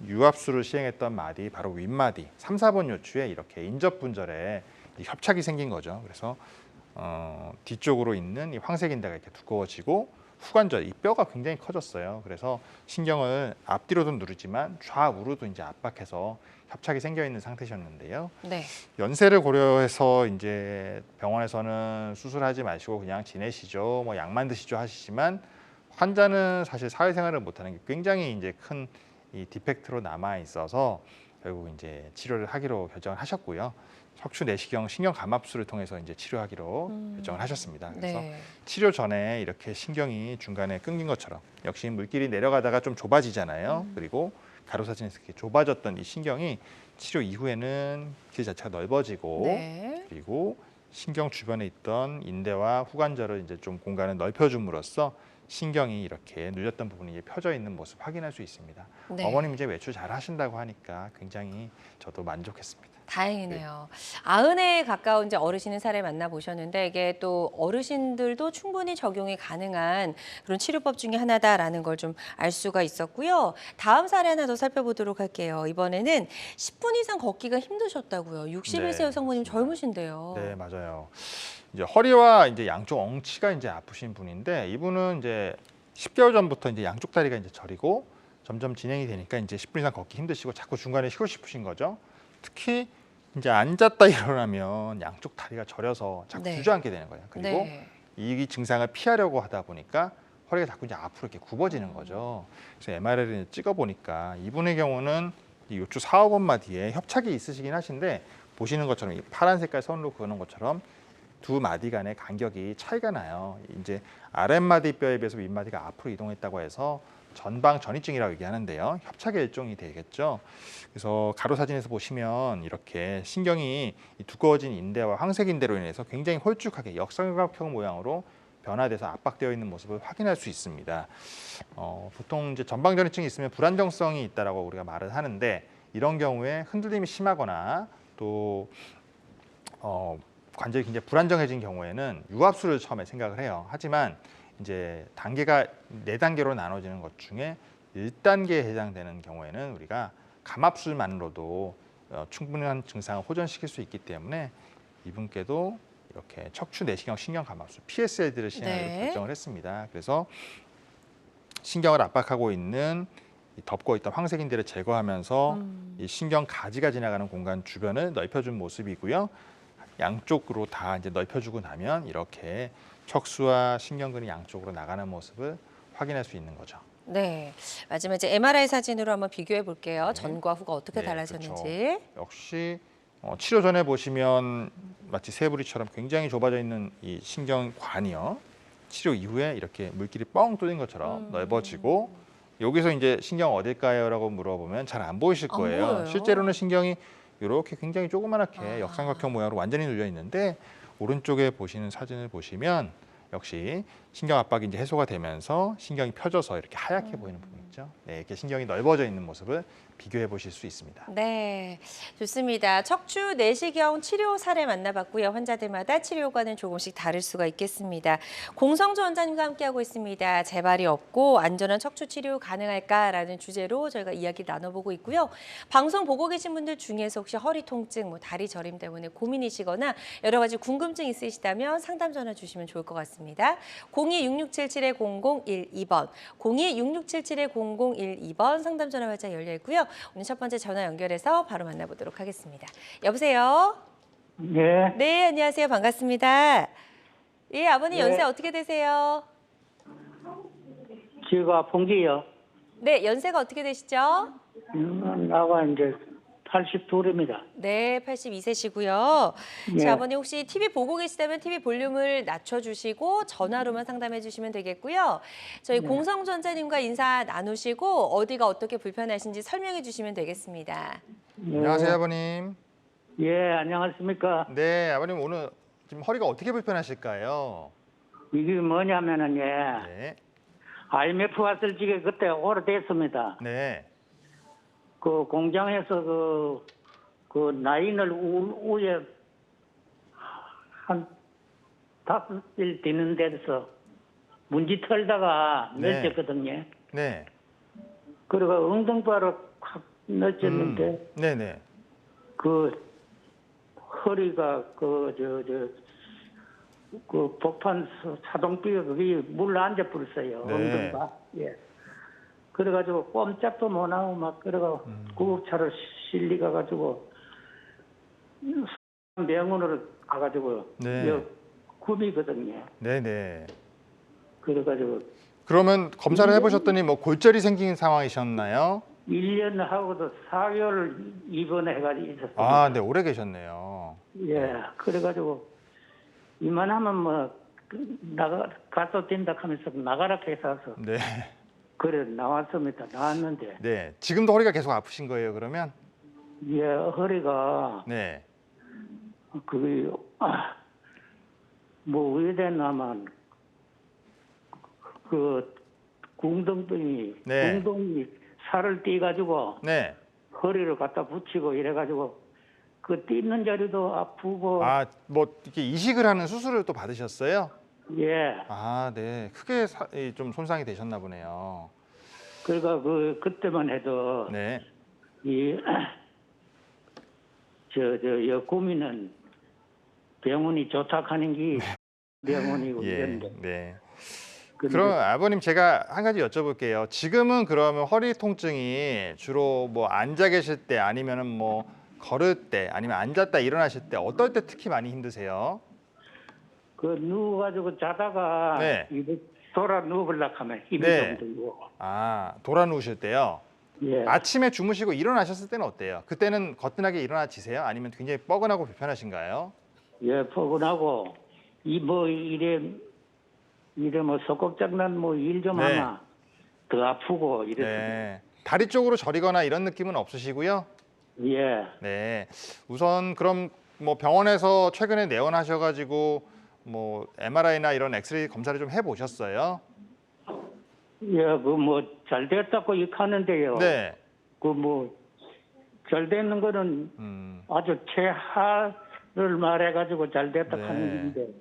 유압수를 시행했던 마디, 바로 윗마디, 3, 4번 요추에 이렇게 인접분절에 협착이 생긴 거죠. 그래서 뒤쪽으로 있는 이 황색 인대가 이렇게 두꺼워지고 후관절, 이 뼈가 굉장히 커졌어요. 그래서 신경을 앞뒤로도 누르지만 좌우로도 이제 압박해서 협착이 생겨 있는 상태셨는데요. 네. 연세를 고려해서 이제 병원에서는 수술하지 마시고 그냥 지내시죠, 뭐 약만 드시죠 하시지만 환자는 사실 사회생활을 못하는 게 굉장히 이제 큰 이 디펙트로 남아 있어서 결국 이제 치료를 하기로 결정을 하셨고요. 척추 내시경 신경 감압술을 통해서 이제 치료하기로 결정을 하셨습니다. 그래서 네. 치료 전에 이렇게 신경이 중간에 끊긴 것처럼 역시 물길이 내려가다가 좀 좁아지잖아요. 그리고 가로 사진에서 이렇게 좁아졌던 이 신경이 치료 이후에는 길 자체가 넓어지고 네. 그리고 신경 주변에 있던 인대와 후관절을 이제 좀 공간을 넓혀줌으로써 신경이 이렇게 눌렸던 부분이 이제 펴져 있는 모습 확인할 수 있습니다. 네. 어머님 이제 외출 잘 하신다고 하니까 굉장히 저도 만족했습니다. 다행이네요. 아흔에 가까운 이제 어르신의 사례 만나보셨는데 이게 또 어르신들도 충분히 적용이 가능한 그런 치료법 중에 하나다라는 걸 좀 알 수가 있었고요. 다음 사례 하나 더 살펴보도록 할게요. 이번에는 10분 이상 걷기가 힘드셨다고요. 61세 네, 여성분님 맞습니다. 젊으신데요. 네, 맞아요. 이제 허리와 이제 양쪽 엉치가 이제 아프신 분인데 이분은 이제 10개월 전부터 이제 양쪽 다리가 이제 저리고 점점 진행이 되니까 이제 10분 이상 걷기 힘드시고 자꾸 중간에 쉬고 싶으신 거죠. 특히 이제 앉았다 일어나면 양쪽 다리가 저려서 자꾸 네. 주저앉게 되는 거예요. 그리고 네. 이 증상을 피하려고 하다 보니까 허리가 자꾸 이제 앞으로 이렇게 굽어지는 거죠. 그래서 MRI를 찍어 보니까 이분의 경우는 이 요추 4, 5번 마디에 협착이 있으시긴 하신데 보시는 것처럼 이 파란 색깔 선으로 그어놓은 것처럼 두 마디 간의 간격이 차이가 나요. 이제 아랫마디 뼈에 비해서 윗마디가 앞으로 이동했다고 해서 전방 전이증이라고 얘기하는데요. 협착의 일종이 되겠죠. 그래서 가로 사진에서 보시면 이렇게 신경이 이 두꺼워진 인대와 황색 인대로 인해서 굉장히 홀쭉하게 역삼각형 모양으로 변화돼서 압박되어 있는 모습을 확인할 수 있습니다. 보통 이제 전방 전이증이 있으면 불안정성이 있다라고 우리가 말을 하는데 이런 경우에 흔들림이 심하거나 또 관절이 굉장히 불안정해진 경우에는 유압수를 처음에 생각을 해요. 하지만 이제 단계가 4단계로 나눠지는 것 중에 1단계에 해당되는 경우에는 우리가 감압술만으로도 충분한 증상을 호전시킬 수 있기 때문에 이분께도 이렇게 척추 내시경 신경 감압술 PSLD를 시행하기로 네. 결정을 했습니다. 그래서 신경을 압박하고 있는 이 덮고 있던 황색 인대를 제거하면서 이 신경 가지가 지나가는 공간 주변을 넓혀준 모습이고요. 양쪽으로 다 이제 넓혀주고 나면 이렇게 척수와 신경근이 양쪽으로 나가는 모습을 확인할 수 있는 거죠. 네. 마지막 이제 MRI 사진으로 한번 비교해 볼게요. 네. 전과 후가 어떻게 네, 달라졌는지. 그렇죠. 역시 치료 전에 보시면 마치 새부리처럼 굉장히 좁아져 있는 이 신경관이요. 치료 이후에 이렇게 물길이 뻥 뚫린 것처럼 넓어지고 여기서 이제 신경 어딜까요?라고 물어보면 잘 안 보이실 안 거예요. 보여요. 실제로는 신경이 이렇게 굉장히 조그맣게 아. 역삼각형 모양으로 완전히 눌려 있는데 오른쪽에 보시는 사진을 보시면 역시 신경 압박이 이제 해소가 되면서 신경이 펴져서 이렇게 하얗게 보이는 부분 있죠. 네, 이렇게 신경이 넓어져 있는 모습을 비교해 보실 수 있습니다. 네, 좋습니다. 척추 내시경 치료 사례 만나봤고요. 환자들마다 치료 효과는 조금씩 다를 수가 있겠습니다. 공성주 원장님과 함께하고 있습니다. 재발이 없고 안전한 척추 치료 가능할까라는 주제로 저희가 이야기 나눠보고 있고요. 방송 보고 계신 분들 중에서 혹시 허리 통증, 다리 저림 때문에 고민이시거나 여러 가지 궁금증 있으시다면 상담 전화 주시면 좋을 것 같습니다. 02-6677-0012번, 02-6677-0012번 상담 전화 활짝 열려 있고요. 오늘 첫 번째 전화 연결해서 바로 만나보도록 하겠습니다. 여보세요? 네, 네, 안녕하세요. 반갑습니다. 예, 아버님 네. 연세 어떻게 되세요? 제가 봉기요. 네, 연세가 어떻게 되시죠? 나가 이제 82입니다. 네, 82세시고요. 네. 자, 아버님 혹시 TV 보고 계시다면 TV 볼륨을 낮춰주시고 전화로만 상담해 주시면 되겠고요. 저희 공성전자님과 인사 나누시고 어디가 어떻게 불편하신지 설명해 주시면 되겠습니다. 네. 안녕하세요, 아버님. 예, 안녕하십니까. 네, 아버님 오늘 지금 허리가 어떻게 불편하실까요? 이게 뭐냐면은, 예, 네, IMF 왔을 적에 그때 오래됐습니다. 네, 그 공장에서 그 라인을 위에 한 5일 되는 데서 문지 털다가 네. 넣었거든요. 네. 그리고 엉덩바로 확 넣었는데, 네, 네. 그 허리가 그 복판 사동비가 그게 물 앉아 버렸어요. 네. 엉덩바. 예. 그래가지고 꼼짝도 못 하고 막 그래가 구급차로 실리가 가지고 병원으로 가가지고 네. 여 구미거든요. 네, 네. 그래가지고 그러면 검사를 해보셨더니 뭐 골절이 생긴 상황이셨나요? 1년 하고도 4개월 입원해가지고 있었어요. 아, 네, 오래 계셨네요. 예, 그래가지고 이만하면 뭐 나가 가서 된다 하면서 나가라 해서 네, 그래 나왔습니다. 나왔는데 네. 지금도 허리가 계속 아프신 거예요, 그러면? 예 허리가 네, 뭐 의대나만 그 궁둥이 네. 궁둥이 살을 떼가지고 네. 허리를 갖다 붙이고 이래가지고 그 띄는 자리도 아프고 아, 뭐 이렇게 이식을 하는 수술을 또 받으셨어요? 예 아, 네. 크게 좀 손상이 되셨나 보네요. 그러니까 그때만 해도 네, 이 여구미는 병원이 좋다 하는 게 병원이고 예, 이런데 네. 근데 그럼 아버님 제가 한 가지 여쭤볼게요. 지금은 그러면 허리 통증이 주로 뭐 앉아 계실 때 아니면은 뭐 걸을 때 아니면 앉았다 일어나실 때 어떨 때 특히 많이 힘드세요? 그 누워가지고 자다가 네. 이거 돌아 누우려고 하면 힘이 네. 좀 들고 아, 돌아 누우실 때요. 예. 아침에 주무시고 일어나셨을 때는 어때요? 그때는 거뜬하게 일어나지세요? 아니면 굉장히 뻐근하고 불편하신가요? 예, 포근하고 이 뭐 이래 뭐 소꿉장난 뭐 일 좀 네. 하나 더 아프고 이랬습니다. 네. 다리 쪽으로 저리거나 이런 느낌은 없으시고요. 예. 네. 우선 그럼 뭐 병원에서 최근에 내원하셔가지고 뭐 MRI나 이런 엑스레이 검사를 좀 해보셨어요? 예, 그 뭐 잘 됐다고 이렇게 하는데요. 네. 그 뭐 잘 되는 거는 아주 최하를 말해가지고 잘 됐다 네. 하는 건데.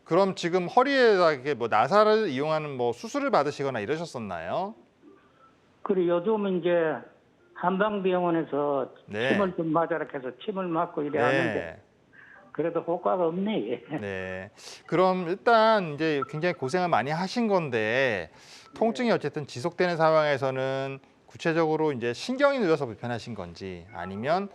그럼 지금 허리에다 이렇게 뭐 나사를 이용하는 뭐 수술을 받으시거나 이러셨었나요? 그리고 요즘은 이제 한방병원에서 네. 침을 좀 맞아라 해서 침을 맞고 이래 하는데 그래도 효과가 없네. 네. 그럼 일단 이제 굉장히 고생을 많이 하신 건데 통증이 어쨌든 지속되는 상황에서는 구체적으로 이제 신경이 눌려서 불편하신 건지 아니면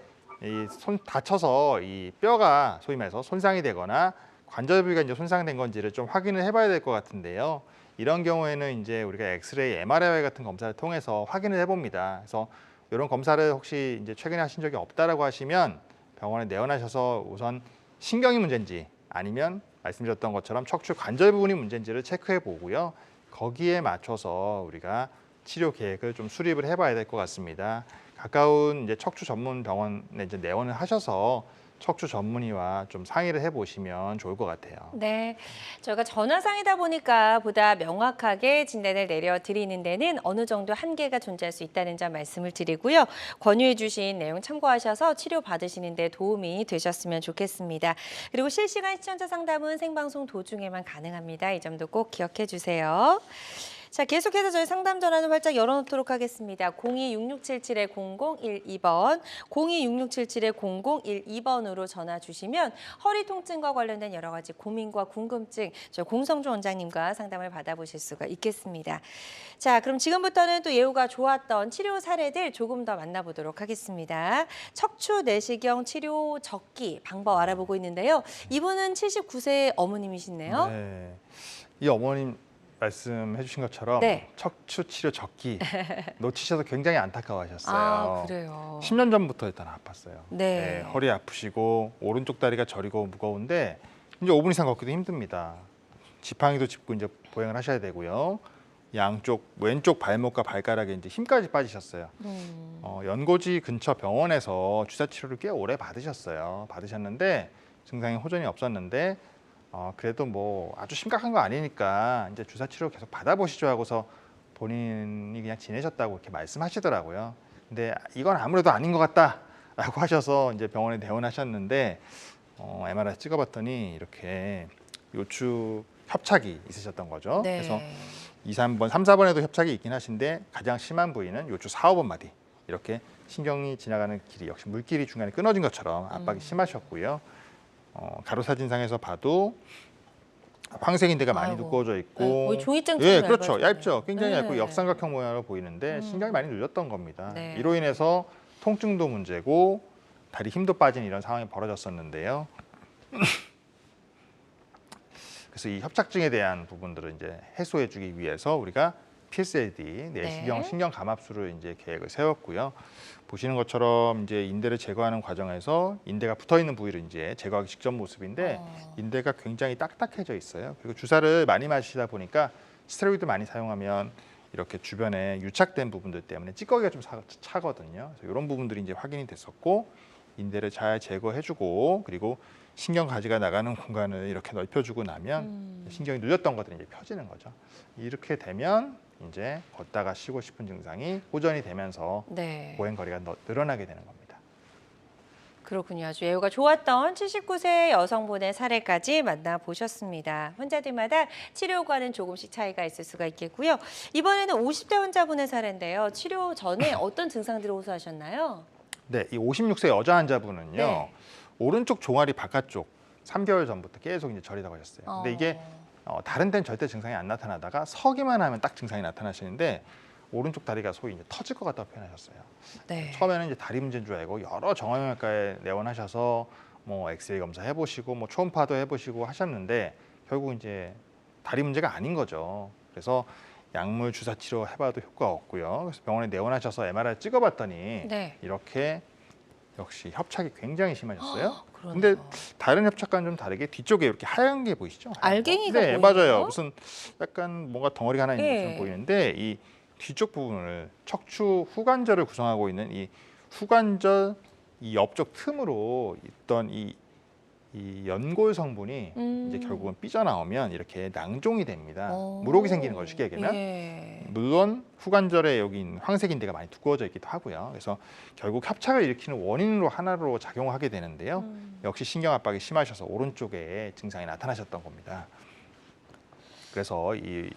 이 손 다쳐서 이 뼈가 소위 말해서 손상이 되거나 관절 부위가 이제 손상된 건지를 좀 확인을 해봐야 될 것 같은데요. 이런 경우에는 이제 우리가 엑스레이, MRI 같은 검사를 통해서 확인을 해봅니다. 그래서 이런 검사를 혹시 이제 최근에 하신 적이 없다라고 하시면 병원에 내원하셔서 우선 신경이 문제인지 아니면 말씀드렸던 것처럼 척추 관절 부분이 문제인지를 체크해 보고요. 거기에 맞춰서 우리가 치료 계획을 좀 수립을 해봐야 될 것 같습니다. 가까운 이제 척추 전문 병원에 이제 내원을 하셔서 척추 전문의와 좀 상의를 해보시면 좋을 것 같아요. 네, 저희가 전화상이다 보니까 보다 명확하게 진단을 내려드리는 데는 어느 정도 한계가 존재할 수 있다는 점 말씀을 드리고요. 권유해 주신 내용 참고하셔서 치료 받으시는 데 도움이 되셨으면 좋겠습니다. 그리고 실시간 시청자 상담은 생방송 도중에만 가능합니다. 이 점도 꼭 기억해 주세요. 자, 계속해서 저희 상담 전화는 활짝 열어놓도록 하겠습니다. 026677-0012번, 026677-0012번으로 전화 주시면 허리 통증과 관련된 여러 가지 고민과 궁금증, 저희 공성주 원장님과 상담을 받아보실 수가 있겠습니다. 자, 그럼 지금부터는 또 예후가 좋았던 치료 사례들 조금 더 만나보도록 하겠습니다. 척추 내시경 치료 적기 방법 알아보고 있는데요. 이분은 79세 어머님이시네요. 네, 이 어머님 말씀해 주신 것처럼 네. 척추 치료 적기 놓치셔서 굉장히 안타까워하셨어요. 아, 그래요. 10년 전부터 일단 아팠어요. 네. 허리 아프시고 오른쪽 다리가 저리고 무거운데 이제 5분 이상 걷기도 힘듭니다. 지팡이도 짚고 이제 보행을 하셔야 되고요. 양쪽 왼쪽 발목과 발가락에 이제 힘까지 빠지셨어요. 연고지 근처 병원에서 주사 치료를 꽤 오래 받으셨는데 증상이 호전이 없었는데 그래도 뭐 아주 심각한 거 아니니까 이제 주사 치료 계속 받아보시죠 하고서 본인이 그냥 지내셨다고 이렇게 말씀하시더라고요. 근데 이건 아무래도 아닌 것 같다라고 하셔서 이제 병원에 내원하셨는데 MRI 찍어봤더니 이렇게 요추 협착이 있으셨던 거죠. 네. 그래서 2, 3번, 3, 4번에도 협착이 있긴 하신데 가장 심한 부위는 요추 4, 5번 마디 이렇게 신경이 지나가는 길이 역시 물길이 중간에 끊어진 것처럼 압박이 심하셨고요. 가로사진상에서 봐도 황색인대가 많이 아이고. 두꺼워져 네, 있고, 거의 종이장처럼 예, 그렇죠, 얇아졌네요. 얇죠. 굉장히 네. 얇고 역삼각형 모양으로 보이는데 신경이 많이 눌렸던 겁니다. 네. 이로 인해서 통증도 문제고 다리 힘도 빠진 이런 상황이 벌어졌었는데요. 그래서 이 협착증에 대한 부분들을 이제 해소해주기 위해서 우리가 PSLD 내시경 네. 신경 감압술을 이제 계획을 세웠고요. 보시는 것처럼 이제 인대를 제거하는 과정에서 인대가 붙어 있는 부위를 이제 제거하기 직전 모습인데 인대가 굉장히 딱딱해져 있어요. 그리고 주사를 많이 맞으시다 보니까 스테로이드 많이 사용하면 이렇게 주변에 유착된 부분들 때문에 찌꺼기가 좀 차거든요. 그래서 이런 부분들이 이제 확인이 됐었고 인대를 잘 제거해주고 그리고 신경 가지가 나가는 공간을 이렇게 넓혀주고 나면 신경이 눌렸던 것들이 이제 펴지는 거죠. 이렇게 되면 이제 걷다가 쉬고 싶은 증상이 호전이 되면서 네. 보행 거리가 늘어나게 되는 겁니다. 그렇군요. 아주 예후가 좋았던 79세 여성분의 사례까지 만나보셨습니다. 환자들마다 치료과는 조금씩 차이가 있을 수가 있겠고요. 이번에는 50대 환자분의 사례인데요. 치료 전에 어떤 증상들을 호소하셨나요? 네, 이 56세 여자 환자분은요. 네. 오른쪽 종아리 바깥쪽 3개월 전부터 계속 이제 저리다고 하셨어요. 근데 이게 다른 데는 절대 증상이 안 나타나다가 서기만 하면 딱 증상이 나타나시는데 오른쪽 다리가 소위 이제 터질 것 같다고 표현하셨어요. 네. 처음에는 이제 다리 문제인 줄 알고 여러 정형외과에 내원하셔서 뭐 엑스레이 검사 해보시고 뭐 초음파도 해보시고 하셨는데 결국 이제 다리 문제가 아닌 거죠. 그래서 약물 주사 치료 해봐도 효과 없고요. 그래서 병원에 내원하셔서 MRI 찍어봤더니 네. 이렇게 역시 협착이 굉장히 심하셨어요. 그러네요. 근데 다른 협착과는 좀 다르게 뒤쪽에 이렇게 하얀 게 보이시죠? 하얀 거. 알갱이가 네, 보이네요. 맞아요. 무슨 약간 뭔가 덩어리가 하나 있는 예. 것처럼 보이는데 이 뒤쪽 부분을 척추 후관절을 구성하고 있는 이 후관절 이 옆쪽 틈으로 있던 이 연골 성분이 이제 결국은 삐져나오면 이렇게 낭종이 됩니다. 물혹이 생기는 거죠, 쉽게 얘기하면. 예. 물론 후관절에 여기 있는 황색인대가 많이 두꺼워져 있기도 하고요. 그래서 결국 협착을 일으키는 원인으로 하나로 작용하게 되는데요. 역시 신경 압박이 심하셔서 오른쪽에 증상이 나타나셨던 겁니다. 그래서 이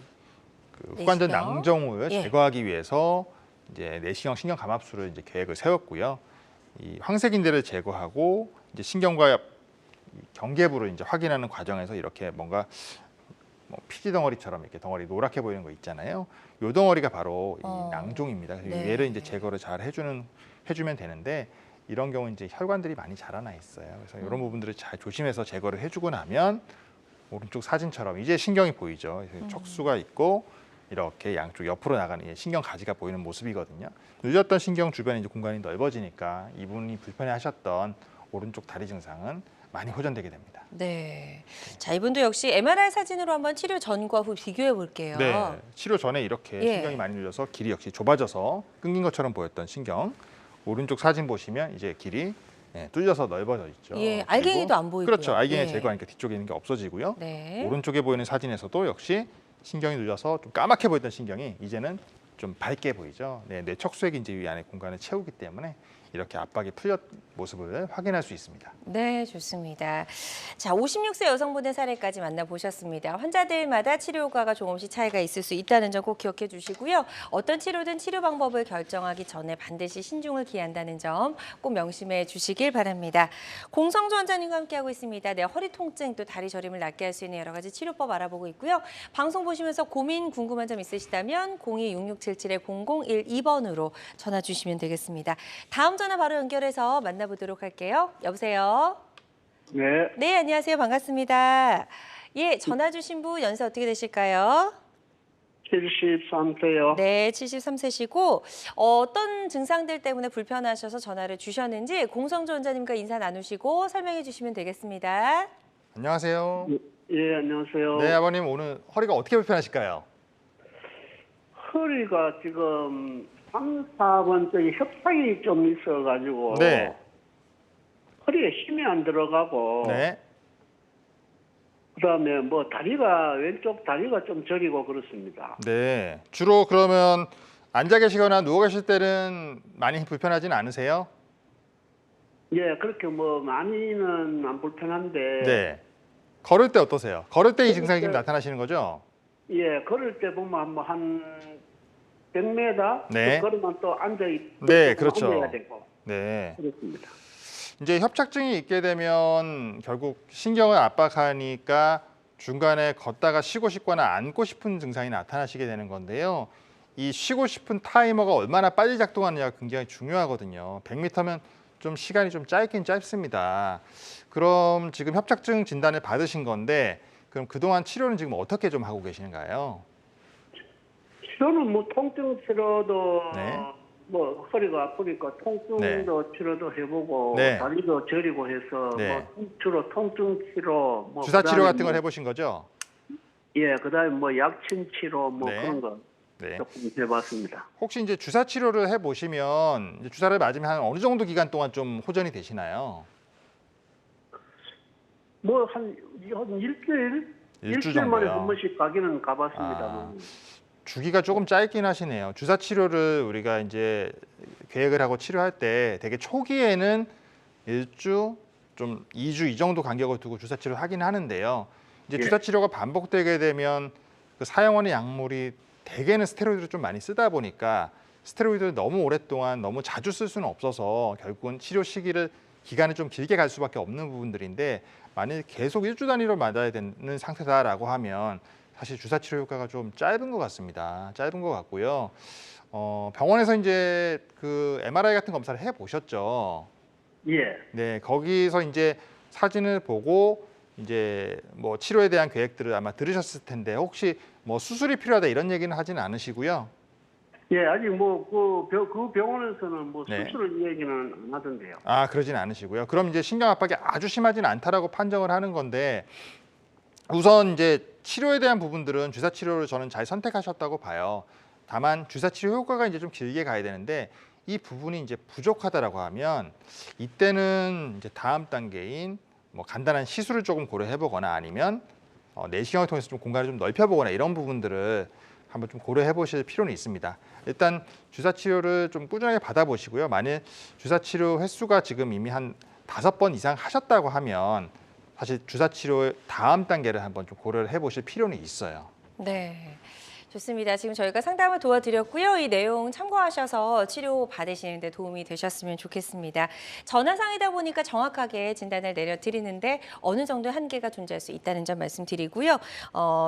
후관절 내시경? 낭종을 예. 제거하기 위해서 이제 내시경 신경 감압술을 이제 계획을 세웠고요. 이 황색인대를 제거하고 이제 신경과 경계부를 이제 확인하는 과정에서 이렇게 뭔가 뭐 피지 덩어리처럼 이렇게 덩어리 노랗게 보이는 거 있잖아요. 요 덩어리가 바로 이 낭종입니다. 그래서 네. 얘를 이제 제거를 잘 해주면 되는데 이런 경우 이제 혈관들이 많이 자라나 있어요. 그래서 이런 부분들을 잘 조심해서 제거를 해주고 나면 오른쪽 사진처럼 이제 신경이 보이죠. 척수가 있고 이렇게 양쪽 옆으로 나가는 신경 가지가 보이는 모습이거든요. 늦었던 신경 주변에 이제 공간이 넓어지니까 이분이 불편해하셨던 오른쪽 다리 증상은 많이 호전되게 됩니다. 네. 자, 이분도 역시 MRI 사진으로 한번 치료 전과 후 비교해 볼게요. 네, 치료 전에 이렇게 예. 신경이 많이 눌려서 길이 역시 좁아져서 끊긴 것처럼 보였던 신경. 오른쪽 사진 보시면 이제 길이 뚫려서 넓어져 있죠. 예, 그리고 알갱이도 안 보이고요. 그렇죠. 알갱이 예. 제거하니까 뒤쪽에 있는 게 없어지고요. 네. 오른쪽에 보이는 사진에서도 역시 신경이 눌려서 좀 까맣게 보였던 신경이 이제는 좀 밝게 보이죠. 네, 뇌 척수액이 이제 이 안에 공간을 채우기 때문에 이렇게 압박이 풀렸 모습을 확인할 수 있습니다. 네, 좋습니다. 자, 56세 여성분의 사례까지 만나보셨습니다. 환자들마다 치료 효과가 조금씩 차이가 있을 수 있다는 점 꼭 기억해 주시고요. 어떤 치료든 치료 방법을 결정하기 전에 반드시 신중을 기한다는 점 꼭 명심해 주시길 바랍니다. 공성주 원장님과 함께하고 있습니다. 네, 허리 통증 또 다리 저림을 낫게 할 수 있는 여러 가지 치료법 알아보고 있고요. 방송 보시면서 고민 궁금한 점 있으시다면 02-6677-0012번으로 전화 주시면 되겠습니다. 다음 전화 바로 연결해서 만나보도록 할게요. 여보세요? 네. 네, 안녕하세요. 반갑습니다. 예, 전화 주신 분 연세 어떻게 되실까요? 73세요. 네, 73세시고 어떤 증상들 때문에 불편하셔서 전화를 주셨는지 공성주 원장님과 인사 나누시고 설명해 주시면 되겠습니다. 안녕하세요. 예, 안녕하세요. 네, 아버님 오늘 허리가 어떻게 불편하실까요? 허리가 지금 3, 4번 쪽에 협착이 좀 있어가지고 네. 허리에 힘이 안 들어가고 네. 그다음에 뭐 다리가 왼쪽 다리가 좀 저리고 그렇습니다. 네. 주로 그러면 앉아 계시거나 누워 계실 때는 많이 불편하진 않으세요? 예, 그렇게 뭐 많이는 안 불편한데 네. 걸을 때 어떠세요? 걸을 때 이 증상이 지금 걸을 때- 나타나시는 거죠? 예, 걸을 때 보면 뭐 한 100m 네. 걸으면 또 앉아 있 네, 그렇죠. 앉아야 되고 네. 그렇습니다. 이제 협착증이 있게 되면 결국 신경을 압박하니까 중간에 걷다가 쉬고 싶거나 앉고 싶은 증상이 나타나시게 되는 건데요. 이 쉬고 싶은 타이머가 얼마나 빨리 작동하느냐가 굉장히 중요하거든요. 100m면 좀 시간이 좀 짧긴 짧습니다. 그럼 지금 협착증 진단을 받으신 건데 그럼 그동안 치료는 지금 어떻게 좀 하고 계시는가요? 치료는 뭐 통증 치료도 네. 뭐 허리가 아프니까 통증도 치료도 해보고 네. 다리도 저리고 해서 네. 뭐 주로 통증 치료 뭐 주사 치료 그다음에 같은 걸 뭐, 해보신 거죠? 예, 그다음에 뭐 약침 치료 뭐 네. 그런 거 네. 조금 해봤습니다. 혹시 이제 주사 치료를 해보시면 이제 주사를 맞으면 한 어느 정도 기간 동안 좀 호전이 되시나요? 뭐 한 일주일 일주 만에 정도요? 한 번씩 가기는 가봤습니다. 아. 주기가 조금 짧긴 하시네요. 주사 치료를 우리가 이제 계획을 하고 치료할 때 되게 초기에는 1주, 좀 2주 이 정도 간격을 두고 주사 치료를 하긴 하는데요. 이제 예. 주사 치료가 반복되게 되면 그 사용하는 약물이 대개는 스테로이드를 좀 많이 쓰다 보니까 스테로이드를 너무 오랫동안 너무 자주 쓸 수는 없어서 결국은 치료 시기를 기간을 좀 길게 갈 수밖에 없는 부분들인데 만약 계속 1주 단위로 맞아야 되는 상태다라고 하면 사실 주사 치료 효과가 좀 짧은 것 같습니다. 짧은 것 같고요. 병원에서 이제 그 MRI 같은 검사를 해 보셨죠? 예. 네, 거기서 이제 사진을 보고 이제 뭐 치료에 대한 계획들을 아마 들으셨을 텐데 혹시 뭐 수술이 필요하다 이런 얘기는 하지는 않으시고요. 예, 아직 뭐 그 병원에서는 뭐 네. 수술 얘기는 안 하던데요. 아, 그러진 않으시고요. 그럼 이제 신경 압박이 아주 심하진 않다라고 판정을 하는 건데 우선 이제 치료에 대한 부분들은 주사 치료를 저는 잘 선택하셨다고 봐요. 다만 주사 치료 효과가 이제 좀 길게 가야 되는데 이 부분이 이제 부족하다라고 하면 이때는 이제 다음 단계인 뭐 간단한 시술을 조금 고려해 보거나 아니면 내시경을 통해서 좀 공간을 좀 넓혀 보거나 이런 부분들을 한번 좀 고려해 보실 필요는 있습니다. 일단 주사 치료를 좀 꾸준하게 받아보시고요. 만일 주사 치료 횟수가 지금 이미 한 5번 이상 하셨다고 하면 사실 주사 치료의 다음 단계를 한번 좀 고려를 해보실 필요는 있어요. 네. 좋습니다. 지금 저희가 상담을 도와드렸고요. 이 내용 참고하셔서 치료 받으시는 데 도움이 되셨으면 좋겠습니다. 전화상이다 보니까 정확하게 진단을 내려드리는데 어느 정도 한계가 존재할 수 있다는 점 말씀드리고요.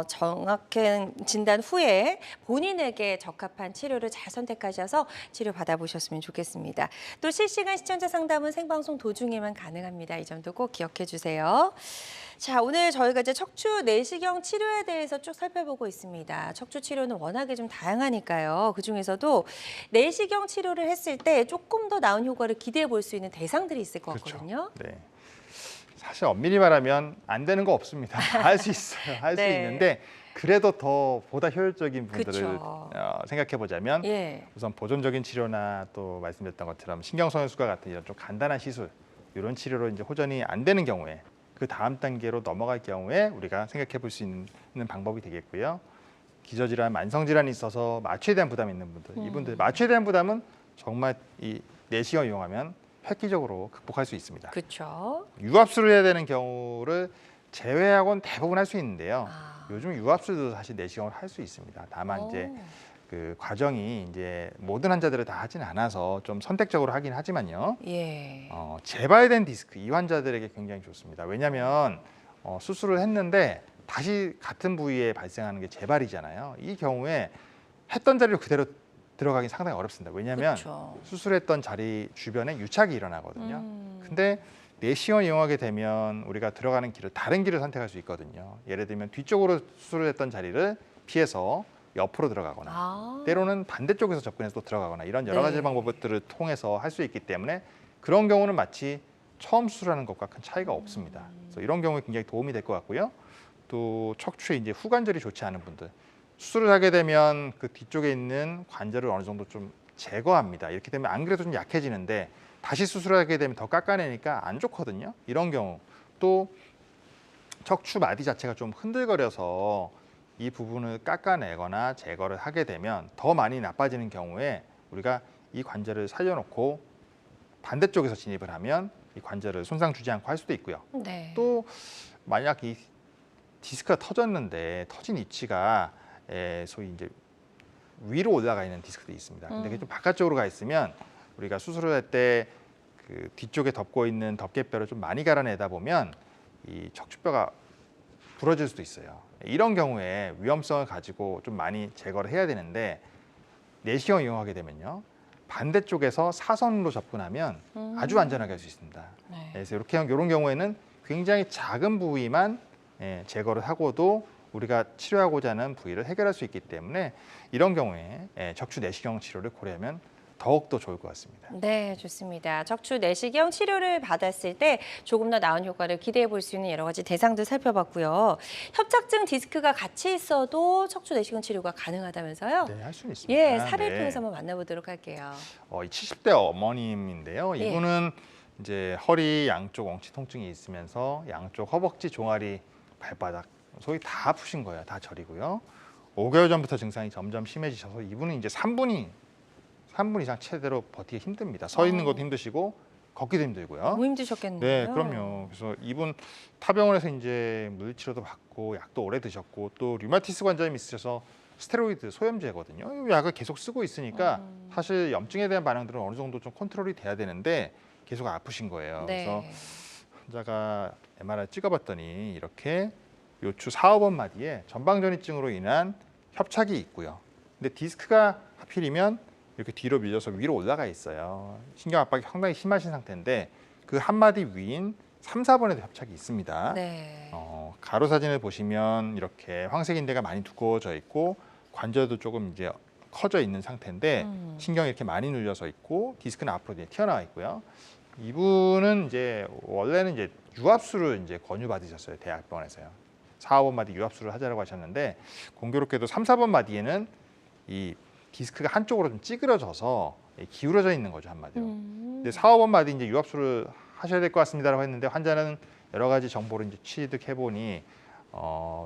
정확한 진단 후에 본인에게 적합한 치료를 잘 선택하셔서 치료 받아보셨으면 좋겠습니다. 또 실시간 시청자 상담은 생방송 도중에만 가능합니다. 이 점도 꼭 기억해 주세요. 자, 오늘 저희가 이제 척추 내시경 치료에 대해서 쭉 살펴보고 있습니다. 척추 치료는 워낙에 좀 다양하니까요. 그중에서도 내시경 치료를 했을 때 조금 더 나은 효과를 기대해 볼 수 있는 대상들이 있을 것 같거든요. 네. 사실 엄밀히 말하면 안 되는 거 없습니다. 할 수 있어요. 할 수 네. 있는데 그래도 더 보다 효율적인 분들을 그쵸. 생각해 보자면 예. 우선 보존적인 치료나 또 말씀드렸던 것처럼 신경소년수가 같은 이런 좀 간단한 시술 이런 치료로 이제 호전이 안 되는 경우에 그 다음 단계로 넘어갈 경우에 우리가 생각해 볼 수 있는 방법이 되겠고요. 기저질환, 만성질환이 있어서 마취에 대한 부담이 있는 분들, 이분들 마취에 대한 부담은 정말 이 내시경을 이용하면 획기적으로 극복할 수 있습니다. 그렇죠. 유압술을 해야 되는 경우를 제외하고는 대부분 할 수 있는데요. 아. 요즘 유압술도 사실 내시경을 할 수 있습니다. 다만 이제 그 과정이 이제 모든 환자들을 다 하진 않아서 좀 선택적으로 하긴 하지만요. 예. 재발된 디스크 이 환자들에게 굉장히 좋습니다. 왜냐하면 수술을 했는데 다시 같은 부위에 발생하는 게 재발이잖아요. 이 경우에 했던 자리로 그대로 들어가기 상당히 어렵습니다. 왜냐하면 그렇죠. 수술했던 자리 주변에 유착이 일어나거든요. 근데 내시경을 이용하게 되면 우리가 들어가는 길을 다른 길을 선택할 수 있거든요. 예를 들면 뒤쪽으로 수술을 했던 자리를 피해서 옆으로 들어가거나 아. 때로는 반대쪽에서 접근해서 또 들어가거나 이런 여러 가지 네. 방법들을 통해서 할 수 있기 때문에 그런 경우는 마치 처음 수술하는 것과 큰 차이가 없습니다. 그래서 이런 경우에 굉장히 도움이 될 것 같고요. 또 척추에 이제 후관절이 좋지 않은 분들 수술을 하게 되면 그 뒤쪽에 있는 관절을 어느 정도 좀 제거합니다. 이렇게 되면 안 그래도 좀 약해지는데 다시 수술하게 되면 더 깎아내니까 안 좋거든요. 이런 경우 또 척추 마디 자체가 좀 흔들거려서 이 부분을 깎아내거나 제거를 하게 되면 더 많이 나빠지는 경우에 우리가 이 관절을 살려놓고 반대쪽에서 진입을 하면 이 관절을 손상 주지 않고 할 수도 있고요. 네. 또 만약 이 디스크가 터졌는데 터진 위치가 소위 이제 위로 올라가 있는 디스크도 있습니다. 근데 그게 좀 바깥쪽으로 가 있으면 우리가 수술을 할 때 그 뒤쪽에 덮고 있는 덮개뼈를 좀 많이 갈아내다 보면 이 척추뼈가 부러질 수도 있어요. 이런 경우에 위험성을 가지고 좀 많이 제거를 해야 되는데 내시경을 이용하게 되면요. 반대쪽에서 사선으로 접근하면 아주 안전하게 할 수 있습니다. 네. 그래서 이런 경우에는 굉장히 작은 부위만 제거를 하고도 우리가 치료하고자 하는 부위를 해결할 수 있기 때문에 이런 경우에 척추 내시경 치료를 고려하면 더욱더 좋을 것 같습니다. 네, 좋습니다. 척추 내시경 치료를 받았을 때 조금 더 나은 효과를 기대해 볼 수 있는 여러 가지 대상들 살펴봤고요. 협착증 디스크가 같이 있어도 척추 내시경 치료가 가능하다면서요? 네, 할 수는 있습니다. 예, 사례를 네. 통해서 한번 만나보도록 할게요. 이 70대 어머님인데요. 예. 이분은 이제 허리 양쪽 엉치 통증이 있으면서 양쪽 허벅지, 종아리, 발바닥 소위 다 아프신 거예요. 다 저리고요. 5개월 전부터 증상이 점점 심해지셔서 이분은 이제 3분 이상 최대로 버티기 힘듭니다. 서 있는 것도 힘드시고 걷기도 힘들고요. 너무 힘드셨겠네요. 네, 그럼요. 그래서 이분 타병원에서 이제 물리치료도 받고 약도 오래 드셨고 또 류마티스 관절염이 있으셔서 스테로이드 소염제거든요. 이 약을 계속 쓰고 있으니까 사실 염증에 대한 반응들은 어느 정도 좀 컨트롤이 돼야 되는데 계속 아프신 거예요. 네. 그래서 환자가 MRI 찍어봤더니 이렇게 요추 4, 5번 마디에 전방전이증으로 인한 협착이 있고요. 근데 디스크가 하필이면 이렇게 뒤로 밀려서 위로 올라가 있어요. 신경 압박이 상당히 심하신 상태인데 그 한 마디 위인 3, 4번에도 협착이 있습니다. 네. 가로 사진을 보시면 이렇게 황색인대가 많이 두꺼워져 있고 관절도 조금 이제 커져 있는 상태인데 신경이 이렇게 많이 눌려서 있고 디스크는 앞으로 이제 튀어나와 있고요. 이분은 이제 원래는 이제 유압술을 이제 권유받으셨어요. 대학병원에서요. 4, 5번 마디 유압술을 하자라고 하셨는데 공교롭게도 3, 4번 마디에는 이 디스크가 한쪽으로 좀 찌그러져서 기울어져 있는 거죠, 한마디로. 근데 4, 5번 마디 이제 유압술을 하셔야 될 것 같습니다라고 했는데 환자는 여러 가지 정보를 이제 취득해 보니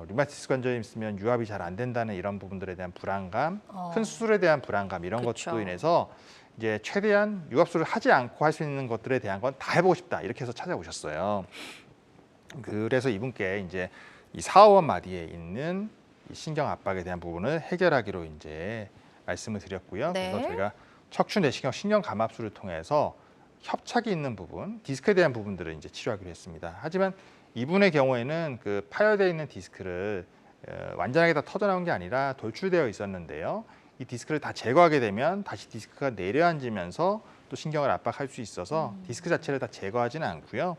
류마티스 관절염이 있으면 유압이 잘 안 된다는 이런 부분들에 대한 불안감, 큰 수술에 대한 불안감 이런 그쵸. 것도 인해서 이제 최대한 유압술을 하지 않고 할 수 있는 것들에 대한 건 다 해보고 싶다 이렇게 해서 찾아오셨어요. 그래서 이분께 이제 이 4, 5번 마디에 있는 이 신경 압박에 대한 부분을 해결하기로 이제 말씀을 드렸고요. 네. 그래서 저희가 척추 내시경 신경 감압술을 통해서 협착이 있는 부분, 디스크에 대한 부분들을 이제 치료하기로 했습니다. 하지만 이분의 경우에는 그 파열되어 있는 디스크를 완전하게 다 터져나온 게 아니라 돌출되어 있었는데요. 이 디스크를 다 제거하게 되면 다시 디스크가 내려앉으면서 또 신경을 압박할 수 있어서 디스크 자체를 다 제거하지는 않고요.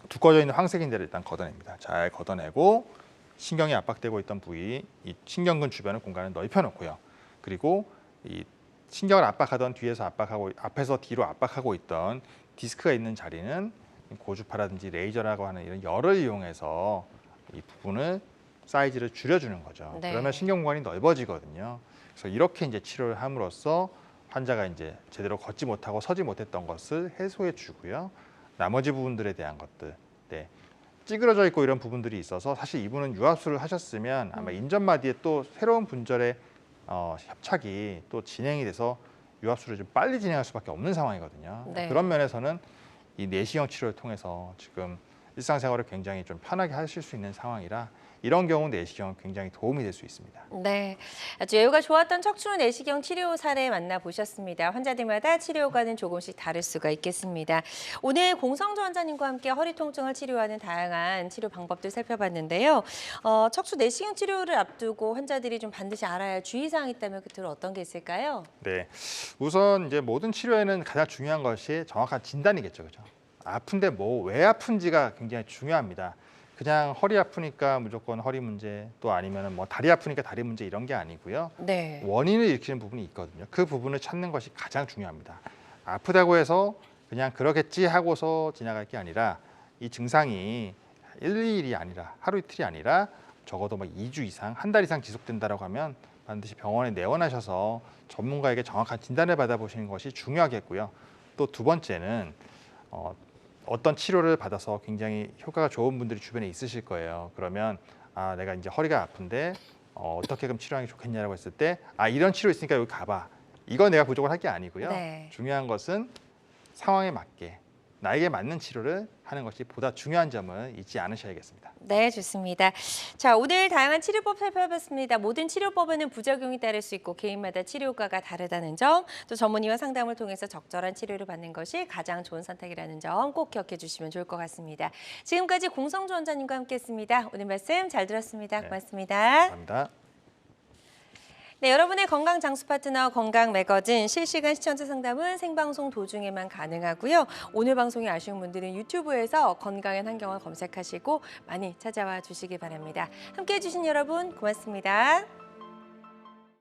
두꺼워져 있는 황색인대를 일단 걷어냅니다. 잘 걷어내고 신경이 압박되고 있던 부위, 이 신경근 주변의 공간을 넓혀놓고요. 그리고 이 신경을 압박하던 뒤에서 압박하고 앞에서 뒤로 압박하고 있던 디스크가 있는 자리는 고주파라든지 레이저라고 하는 이런 열을 이용해서 이 부분을 사이즈를 줄여주는 거죠. 네. 그러면 신경 공간이 넓어지거든요. 그래서 이렇게 이제 치료를 함으로써 환자가 이제 제대로 걷지 못하고 서지 못했던 것을 해소해 주고요. 나머지 부분들에 대한 것들, 네. 찌그러져 있고 이런 부분들이 있어서 사실 이분은 유압술을 하셨으면 아마 인전마디에 또 새로운 분절의 협착이 또 진행이 돼서 유압술을 좀 빨리 진행할 수밖에 없는 상황이거든요. 네. 그런 면에서는 이 내시경 치료를 통해서 지금 일상생활을 굉장히 좀 편하게 하실 수 있는 상황이라 이런 경우 내시경은 굉장히 도움이 될 수 있습니다. 네, 아주 예후가 좋았던 척추 내시경 치료 사례 만나보셨습니다. 환자들마다 치료과는 조금씩 다를 수가 있겠습니다. 오늘 공성주 원장님과 함께 허리 통증을 치료하는 다양한 치료 방법들 살펴봤는데요. 척추 내시경 치료를 앞두고 환자들이 좀 반드시 알아야 할 주의사항이 있다면 그들은 어떤 게 있을까요? 네, 우선 이제 모든 치료에는 가장 중요한 것이 정확한 진단이겠죠, 그죠? 아픈데 뭐 왜 아픈지가 굉장히 중요합니다. 그냥 허리 아프니까 무조건 허리 문제 또 아니면은 뭐 다리 아프니까 다리 문제 이런 게 아니고요. 네. 원인을 일으키는 부분이 있거든요. 그 부분을 찾는 것이 가장 중요합니다. 아프다고 해서 그냥 그러겠지 하고서 지나갈 게 아니라 이 증상이 1, 2일이 아니라 하루 이틀이 아니라 적어도 뭐 2주 이상, 한 달 이상 지속된다라고 하면 반드시 병원에 내원하셔서 전문가에게 정확한 진단을 받아보시는 것이 중요하겠고요. 또 두 번째는 어떤 치료를 받아서 굉장히 효과가 좋은 분들이 주변에 있으실 거예요. 그러면 아, 내가 이제 허리가 아픈데 어떻게 그럼 치료하는 게 좋겠냐라고 했을 때 아, 이런 치료 있으니까 여기 가봐. 이거 내가 부족을 할 게 아니고요. 네. 중요한 것은 상황에 맞게 나에게 맞는 치료를 하는 것이 보다 중요한 점을 잊지 않으셔야겠습니다. 네, 좋습니다. 자, 오늘 다양한 치료법 살펴봤습니다. 모든 치료법에는 부작용이 따를 수 있고 개인마다 치료과가 다르다는 점, 또 전문의와 상담을 통해서 적절한 치료를 받는 것이 가장 좋은 선택이라는 점 꼭 기억해 주시면 좋을 것 같습니다. 지금까지 공성주 원장님과 함께했습니다. 오늘 말씀 잘 들었습니다. 고맙습니다. 감사합니다. 네, 여러분의 건강 장수 파트너 건강 매거진 실시간 시청자 상담은 생방송 도중에만 가능하고요. 오늘 방송이 아쉬운 분들은 유튜브에서 건강한 환경을 검색하시고 많이 찾아와 주시기 바랍니다. 함께해 주신 여러분 고맙습니다.